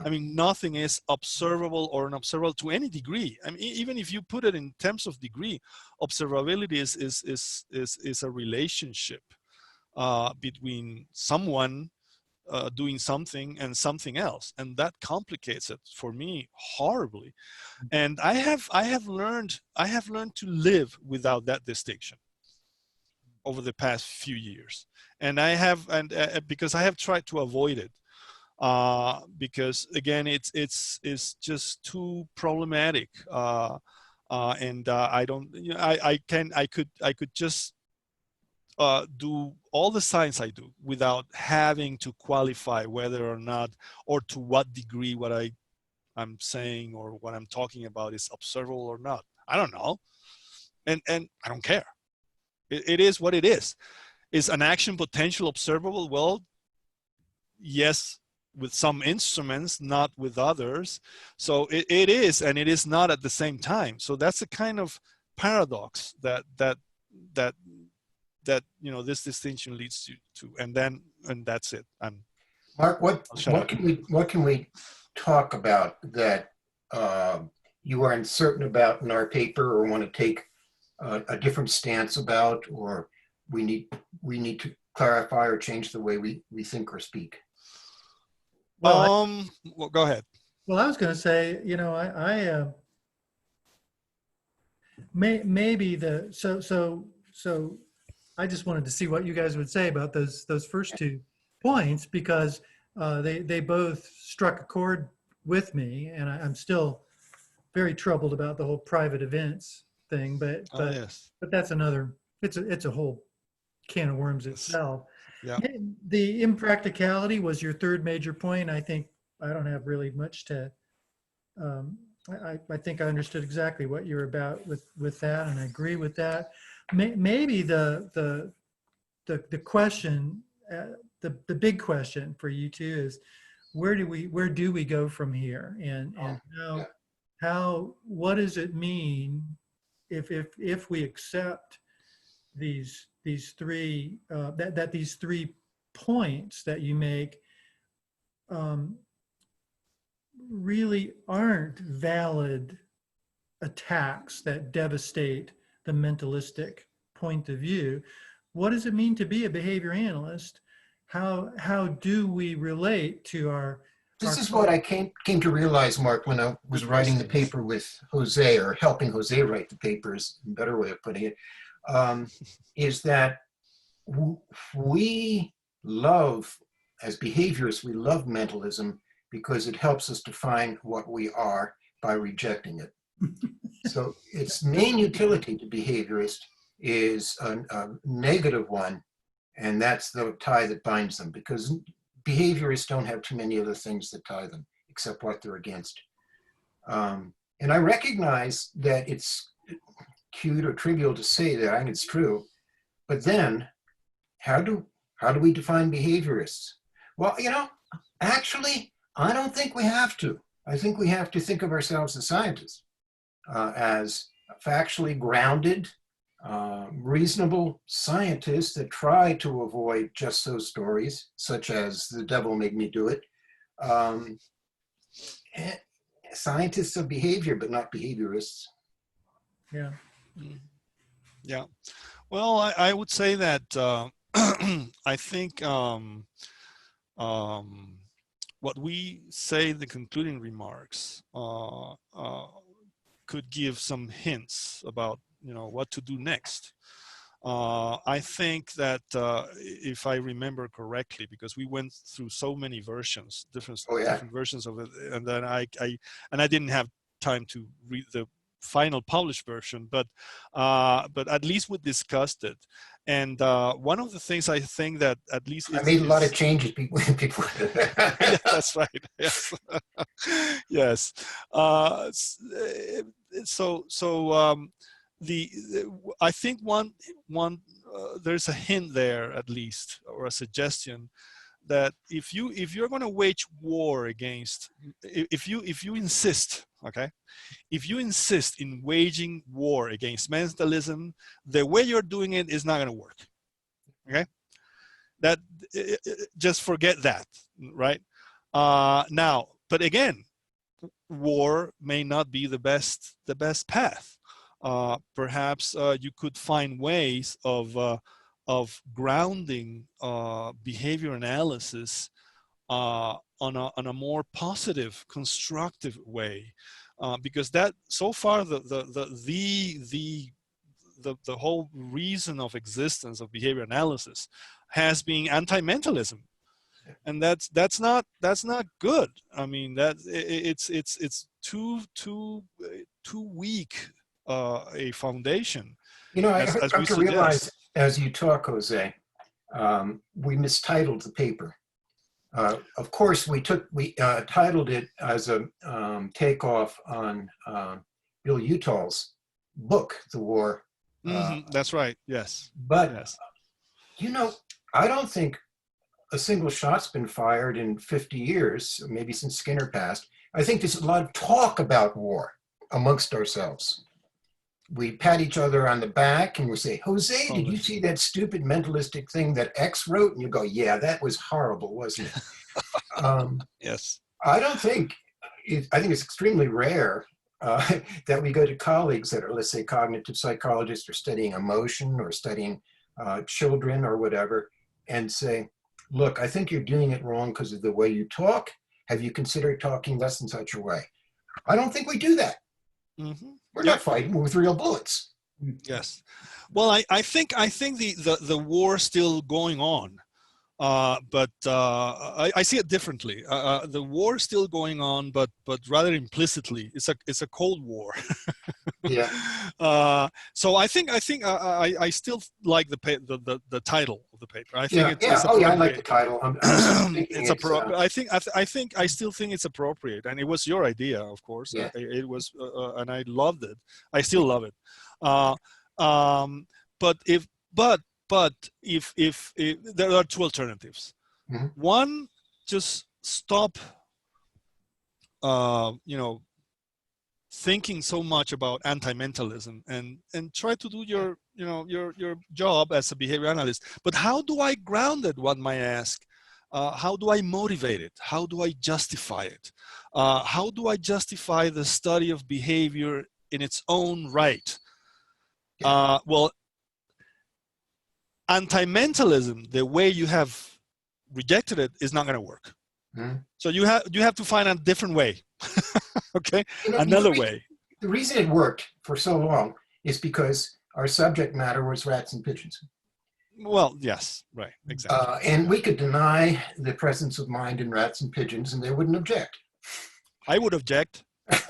C: I mean, nothing is observable or unobservable to any degree. I mean, even if you put it in terms of degree, observability is a relationship between someone doing something and something else, and that complicates it for me horribly. And I have learned to live without that distinction over the past few years, and because I have tried to avoid it, because again, it's just too problematic, and I don't, you know, I could just do all the science I do without having to qualify whether or not, or to what degree what I'm saying or what I'm talking about is observable or not. I don't know, and I don't care. It is what it is. Is an action potential observable? Well, yes, with some instruments, not with others. So it is, and it is not at the same time. So that's a kind of paradox that this distinction leads to, and that's it.
B: Mark,
C: I'll shut up.
B: what can we talk about that you are uncertain about in our paper, or want to take a different stance about, or we need to clarify or change the way we think or speak?
A: Well,
C: Well, go ahead.
A: well, I was going to say, maybe so I just wanted to see what you guys would say about those first 2 points, because they both struck a chord with me, and I'm still very troubled about the whole private events thing. But
C: Yes.
A: but that's another. It's a whole can of worms itself.
C: Yeah.
A: The impracticality was your third major point. I think I don't have really much to. I think I understood exactly what you're about with that, and I agree with that. Maybe the question, the big question for you two is, where do we go from here, and what does it mean if we accept these 3 that these 3 points that you make really aren't valid attacks that devastate the mentalistic point of view? What does it mean to be a behavior analyst? How do we relate to our?
B: This is what I came to realize, Mark, when I was writing the paper with Jose, or helping Jose write the paper is a better way of putting it, is that we love, as behaviorists, we love mentalism because it helps us define what we are by rejecting it. So its main utility to behaviorists is a negative one, and that's the tie that binds them, because behaviorists don't have too many other things that tie them except what they're against. And I recognize that it's cute or trivial to say that, I think it's true, but then how do we define behaviorists? Well, actually, I don't think we have to. I think we have to think of ourselves as scientists, as factually grounded, reasonable scientists that try to avoid just those stories, such as "the devil made me do it." Scientists of behavior, but not behaviorists.
A: Yeah.
C: Yeah. Well, I would say that I think what we say in the concluding remarks could give some hints about what to do next. I think that if I remember correctly, because we went through so many versions, different versions of it, and then I didn't have time to read the final published version, but at least we discussed it. And one of the things I think that at least
B: I made a lot of changes. People.
C: Yeah, that's right. Yes. Yes. I think one there's a hint there, at least, or a suggestion, that if you're going to wage war against, if you insist, okay, if you insist in waging war against mentalism, the way you're doing it is not going to work. Okay, that just forget that, right? Now, but again, war may not be the best path. Perhaps you could find ways of grounding behavior analysis on a more positive, constructive way, because that so far the whole reason of existence of behavior analysis has been anti-mentalism, and that's not good. I mean, that it's too weak a foundation.
B: I
C: as
B: have
C: we
B: to realize as you talk, Jose, we mistitled the paper. Of course, we titled it as a takeoff on Bill Utah's book, The War
C: That's right. Yes.
B: But,
C: Yes.
B: you know, I don't think a single shot's been fired in 50 years, maybe since Skinner passed. I think there's a lot of talk about war amongst ourselves. We pat each other on the back and we say, Jose, did you see that stupid mentalistic thing that X wrote? And you go, yeah, that was horrible, wasn't it?
C: Yes.
B: I don't think, I think it's extremely rare that we go to colleagues that are, let's say, cognitive psychologists or studying emotion or studying children or whatever, and say, look, I think you're doing it wrong because of the way you talk. Have you considered talking less in such a way? I don't think we do that. We're not fighting with real bullets.
C: Yes. Well, I think the war is still going on, but I see it differently. The war is still going on, but rather implicitly, it's a Cold War.
B: Yeah.
C: So I think I still like the title of the paper. I think
B: it's
C: appropriate.
B: I like the title.
C: I still think it's appropriate, and it was your idea, of course.
B: Yeah.
C: It was, and I loved it. I still love it. But if there are two alternatives. One, just stop. Thinking so much about anti-mentalism and try to do your job as a behavior analyst. But how do I ground it, one might ask? How do I motivate it? How do I justify it? How do I justify the study of behavior in its own right? Well, anti-mentalism, the way you have rejected it, is not going to work. So you have to find a different way. Okay, another way.
B: The reason it worked for so long is because our subject matter was rats and pigeons.
C: Well, yes, right, exactly.
B: And we could deny the presence of mind in rats and pigeons, and they wouldn't object.
C: I would object.
B: If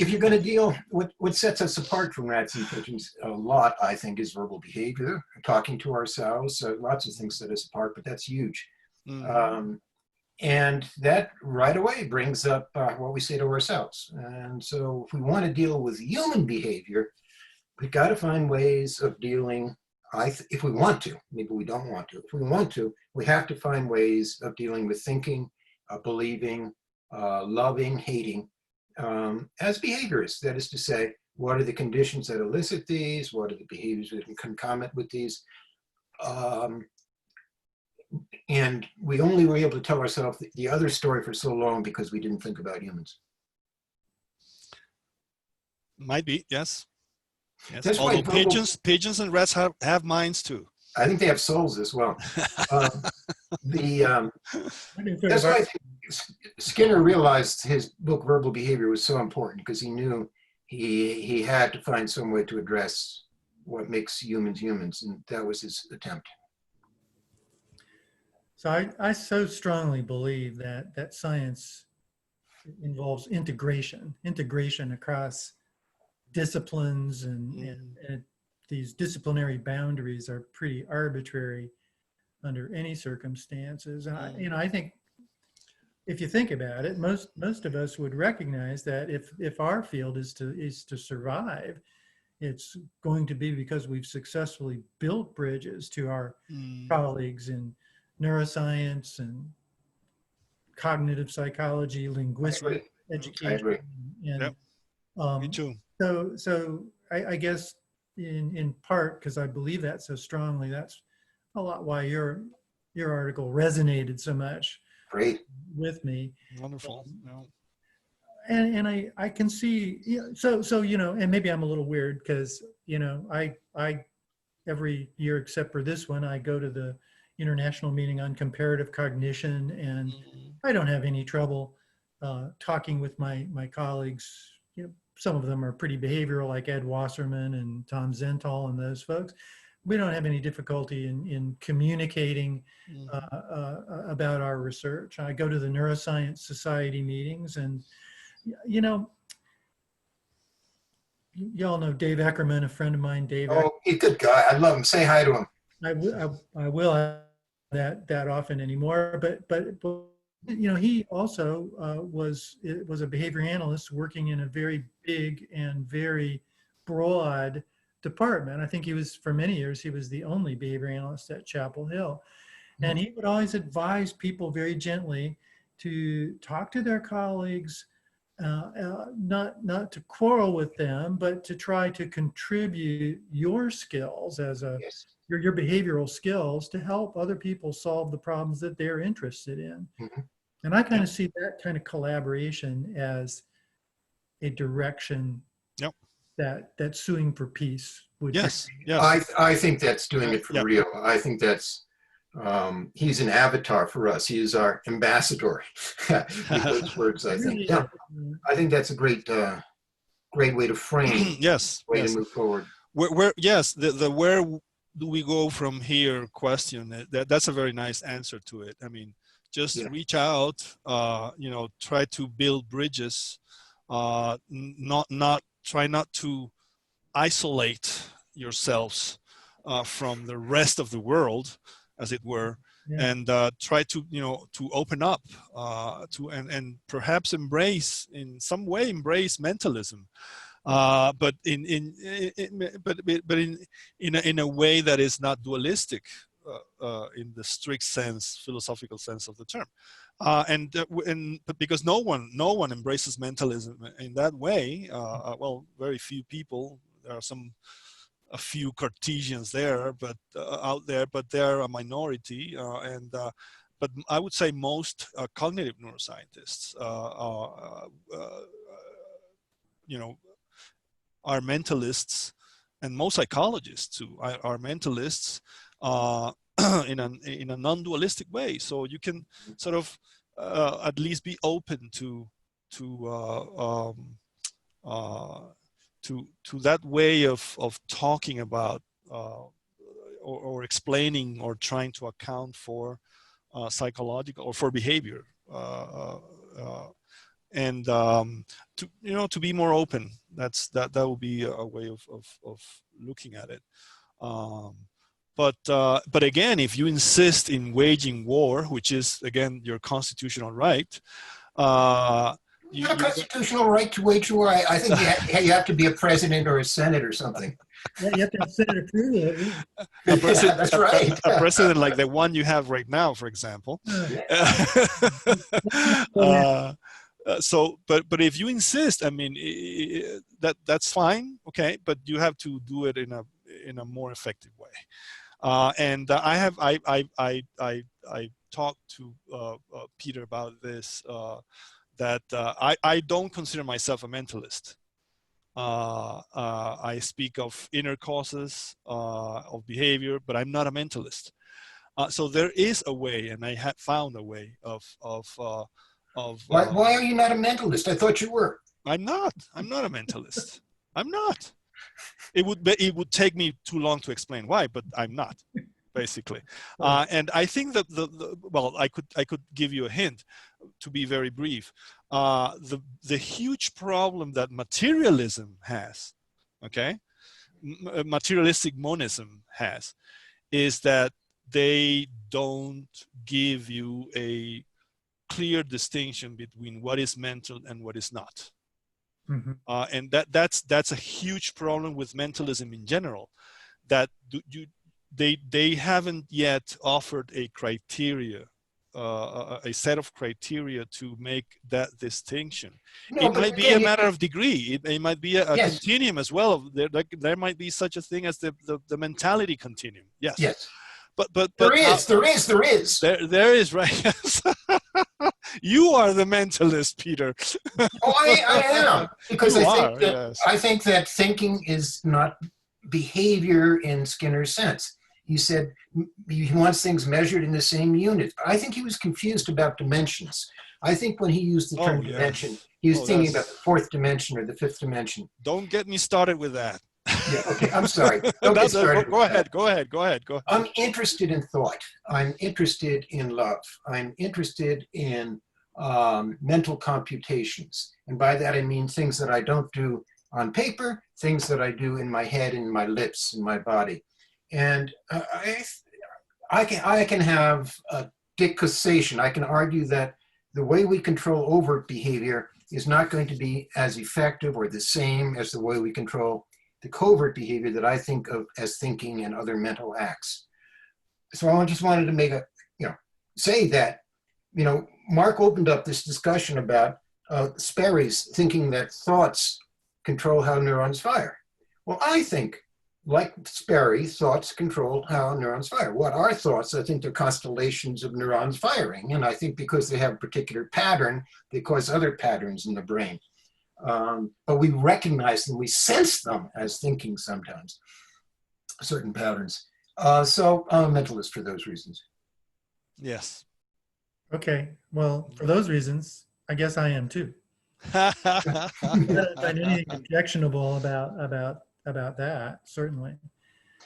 B: you're going to deal with what sets us apart from rats and pigeons a lot, I think, is verbal behavior, talking to ourselves. Lots of things set us apart, but that's huge. And that right away brings up what we say to ourselves. And so if we want to deal with human behavior, we've got to find ways of dealing, if we want to, maybe we don't want to. If we want to, we have to find ways of dealing with thinking, believing, loving, hating, as behaviorists. That is to say, what are the conditions that elicit these? What are the behaviors that concomitant with these? And we only were able to tell ourselves the other story for so long because we didn't think about humans.
C: Might be, yes.
B: That's
C: Although pigeons and rats have minds too.
B: I think they have souls as well. That's why I think Skinner realized his book Verbal Behavior was so important, because he knew he had to find some way to address what makes humans humans, and that was his attempt.
A: So I so strongly believe that science involves integration across disciplines, and these disciplinary boundaries are pretty arbitrary under any circumstances. And I think if you think about it, most of us would recognize that if our field is to survive, it's going to be because we've successfully built bridges to our colleagues in neuroscience and cognitive psychology, linguistic education. And,
C: me too.
A: So I guess in part, because I believe that so strongly, that's a lot why your article resonated so much with me.
C: Wonderful.
A: And I can see, so and maybe I'm a little weird because I every year except for this one, I go to the International Meeting on Comparative Cognition, and I don't have any trouble talking with my colleagues. Some of them are pretty behavioral, like Ed Wasserman and Tom Zental and those folks. We don't have any difficulty in communicating about our research. I go to the Neuroscience Society meetings, and y'all know Dave Eckerman, a friend of mine. Dave.
B: Oh, he's a good guy. I love him. Say hi to him.
A: I will that often anymore, but he also was a behavior analyst working in a very big and very broad department. I think he was, for many years, he was the only behavior analyst at Chapel Hill. And he would always advise people very gently to talk to their colleagues, not to quarrel with them, but to try to contribute your skills as
B: Yes.
A: your behavioral skills to help other people solve the problems that they're interested in. And I kind of see that kind of collaboration as a direction
C: Yep.
A: that suing for peace would.
C: Yes. Yes.
B: I think that's doing it for
C: Yeah.
B: real. I think that's, he's an avatar for us. He is our ambassador with those words, I think. Yeah, I think that's a great way to frame,
C: Yes.
B: way
C: Yes.
B: to move forward.
C: Yes, the where do we go from here question, that's a very nice answer to it. I mean, just reach out, try to build bridges, try not to isolate yourselves from the rest of the world, as it were, and try to to open up and perhaps embrace mentalism, but in a way that is not dualistic in the strict sense, philosophical sense of the term, but because no one embraces mentalism in that way. Well, very few people. There are a few Cartesians there, but out there, but they're a minority, but I would say most cognitive neuroscientists are mentalists, and most psychologists too are mentalists in a non-dualistic way. So you can sort of at least be open to that way of talking about or explaining or trying to account for psychological or for behavior, and to be more open. That will be a way of looking at it. But again, if you insist in waging war, which is again your constitutional right,
B: you have a constitutional right to wage war. I think you have to be a president or a senate or something.
A: Yeah, you have to have Senate approval.
B: That's right.
C: A president like the one you have right now, for example. But if you insist, I mean, that's fine, okay. But you have to do it in a more effective way. And I talked to Peter about this. That I don't consider myself a mentalist. I speak of inner causes of behavior, but I'm not a mentalist. So there is a way, and I had found a way of.
B: Why are you not a mentalist? I thought you were.
C: I'm not a mentalist. I'm not. It would take me too long to explain why, but I'm not, basically. And I think that well, I could give you a hint, to be very brief. The huge problem that materialism has, okay, materialistic monism has, is that they don't give you a clear distinction between what is mental and what is not. Mm-hmm. And that's a huge problem with mentalism in general, that they haven't yet offered a criteria, a set of criteria to make that distinction. No, it might be a matter of degree. It might be a yes. continuum as well. There might be such a thing as the mentality continuum. Yes. Yes. But there is, right? You are the mentalist, Peter.
B: Oh, I am, because I think that thinking is not behavior in Skinner's sense. He said he wants things measured in the same units. I think he was confused about dimensions. I think when he used the term dimension, he was thinking about the fourth dimension or the fifth dimension.
C: Don't get me started with that.
B: Yeah, okay, I'm sorry. Don't get started.
C: Go ahead.
B: I'm interested in thought. I'm interested in love. I'm interested in mental computations. And by that I mean things that I don't do on paper, things that I do in my head, in my lips, in my body. And I can have a decussation. I can argue that the way we control overt behavior is not going to be as effective or the same as the way we control the covert behavior that I think of as thinking and other mental acts. So I just wanted to make a, say that, Mark opened up this discussion about Sperry's thinking that thoughts control how neurons fire. Well, I think, like Sperry, thoughts control how neurons fire. What are thoughts? I think they're constellations of neurons firing. And I think because they have a particular pattern, they cause other patterns in the brain. But we recognize them, we sense them as thinking sometimes, certain patterns. So I'm a mentalist for those reasons.
C: Yes.
A: Okay. Well, for those reasons, I guess I am too. I don't find anything objectionable about that, certainly.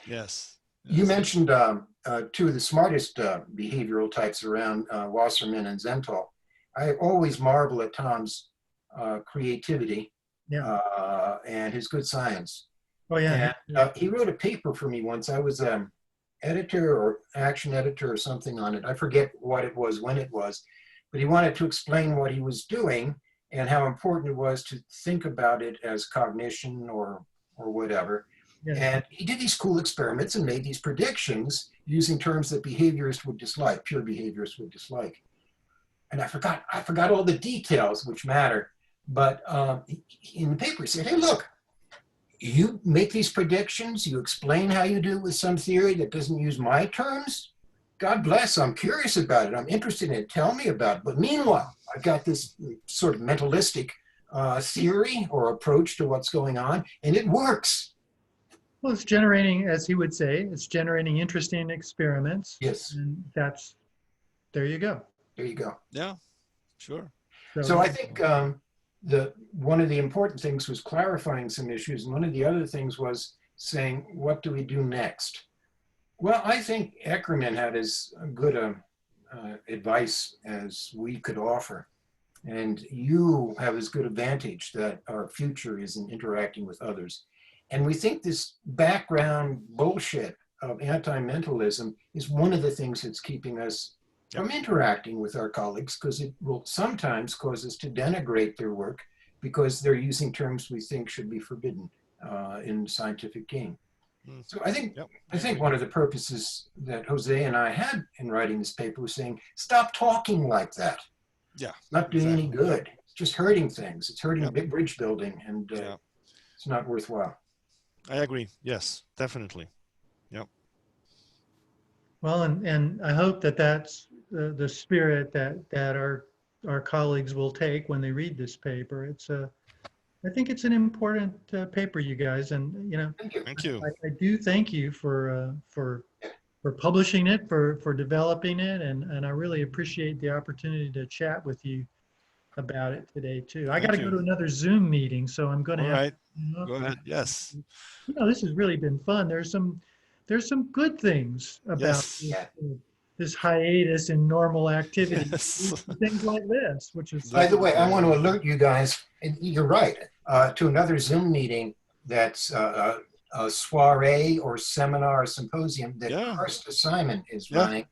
C: Yes.
B: You mentioned two of the smartest behavioral types around, Wasserman and Zental. I always marvel at Tom's creativity and his good science.
A: Oh, yeah.
B: And he wrote a paper for me once. I was editor or action editor or something on it. I forget what it was, when it was, but he wanted to explain what he was doing and how important it was to think about it as cognition or whatever.
A: Yeah.
B: And he did these cool experiments and made these predictions using terms that behaviorists would dislike, pure behaviorists would dislike. And I forgot all the details which matter. But in the paper, he said, hey, look, you make these predictions, you explain how you do it with some theory that doesn't use my terms. God bless, I'm curious about it. I'm interested in it. Tell me about it. But meanwhile, I've got this sort of mentalistic theory or approach to what's going on, and it works.
A: Well, it's generating, as he would say, it's generating interesting experiments.
B: Yes.
A: And there you go.
B: There you go.
C: Yeah, sure.
B: So I think one of the important things was clarifying some issues. And one of the other things was saying, what do we do next? Well, I think Eckerman had as good advice as we could offer. And you have as good advantage that our future is in interacting with others. And we think this background bullshit of anti-mentalism is one of the things that's keeping us from interacting with our colleagues, because it will sometimes cause us to denigrate their work because they're using terms we think should be forbidden in scientific game. So I think one of the purposes that Jose and I had in writing this paper was saying, stop talking like that.
C: Yeah.
B: It's not doing any good. It's just hurting things. It's hurting big bridge building, and it's not worthwhile.
C: I agree. Yes, definitely. Yep.
A: Well, and I hope that that's the spirit that our colleagues will take when they read this paper. I think it's an important paper, you guys, and
B: Thank you.
A: I do thank you for publishing it, for developing it, and I really appreciate the opportunity to chat with you about it today too. I got to go to another Zoom meeting, so I'm going to have.
C: All right. Go ahead. Yes.
A: This has really been fun. There's some good things about this hiatus in normal activity.
C: Yes.
A: Things like this, which is.
B: By the way, I want to alert you guys, and you're right, to another Zoom meeting that's a soiree or seminar or symposium that Karsta Simon is running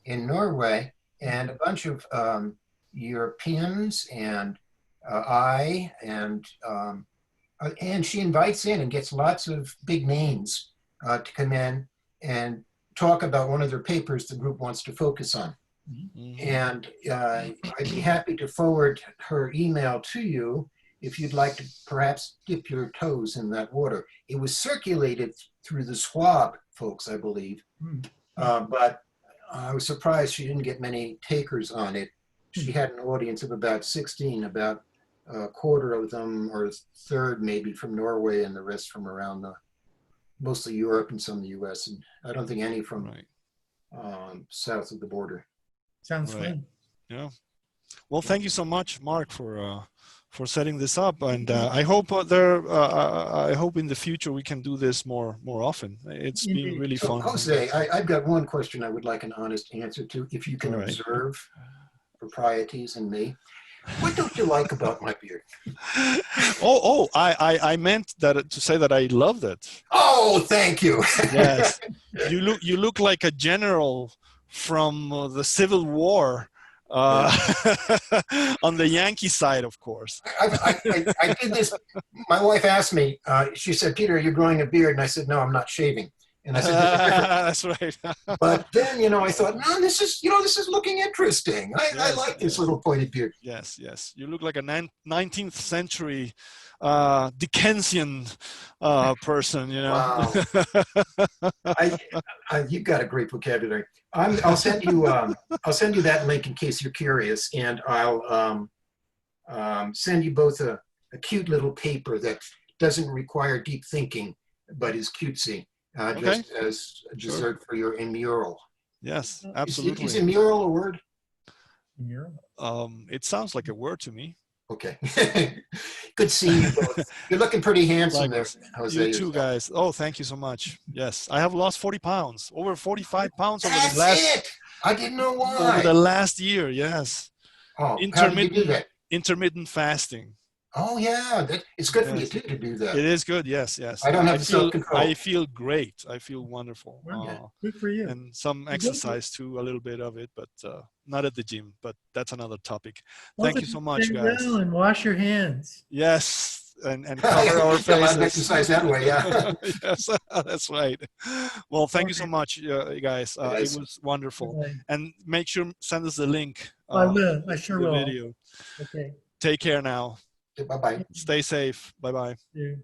B: in Norway, and a bunch of Europeans and and she invites in and gets lots of big names to come in and talk about one of their papers the group wants to focus on. Mm-hmm. And I'd be happy to forward her email to you if you'd like to perhaps dip your toes in that water. It was circulated through the Schwab folks, I believe, but I was surprised she didn't get many takers on it. She had an audience of about 16, about a quarter of them, or a third maybe, from Norway, and the rest from around mostly Europe and some of the US, and I don't think any from south of the border.
A: Sounds fun.
C: Yeah. Well, thank you so much, Mark, for setting this up, and I hope I hope in the future we can do this more often. It's been really fun.
B: Jose, I've got one question I would like an honest answer to, if you can observe proprieties in me. What don't you like about my beard?
C: I meant that to say that I loved it.
B: Oh, thank you.
C: Yes, you look like a general from the Civil War On the Yankee side, of course.
B: I did this. My wife asked me, she said, Peter, are you growing a beard? And I said, no, I'm not shaving. And I said, there's a difference.
C: That's right.
B: But then, I thought, no, this is looking interesting. I
C: Yes,
B: like this
C: yes.
B: little pointed beard.
C: Yes, yes. You look like a 19th century Dickensian person,
B: Wow. You've got a great vocabulary. I'll send you that link in case you're curious, and I'll send you both a cute little paper that doesn't require deep thinking, but is cutesy, just as a dessert for your mural.
C: Yes, absolutely.
B: Is mural a word?
C: It sounds like a word to me.
B: Okay. Good seeing you both. You're looking pretty handsome there, Jose.
C: You too, guys. Oh, thank you so much. Yes, I have lost 40 pounds, over 45 pounds over
B: That's
C: the last.
B: it. I didn't know why.
C: Over the last year, yes.
B: Oh, how did you do that?
C: Intermittent fasting.
B: Oh yeah, it's good for you too to do that.
C: It is good. Yes, yes.
B: I don't have self-control.
C: I feel great. I feel wonderful.
A: Good for you.
C: And some exercise too, a little bit of it, but not at the gym. But that's another topic. Thank you so much, guys.
A: And wash your hands.
C: Yes, and cover our faces.
B: Exercise that way, yeah.
C: Yes, that's right. Well, thank you so much, guys. It was wonderful. And make sure send us the link.
A: I will. I sure will.
C: Video.
A: Okay.
C: Take care now.
B: Bye-bye.
C: Stay safe. Bye-bye.
A: Yeah.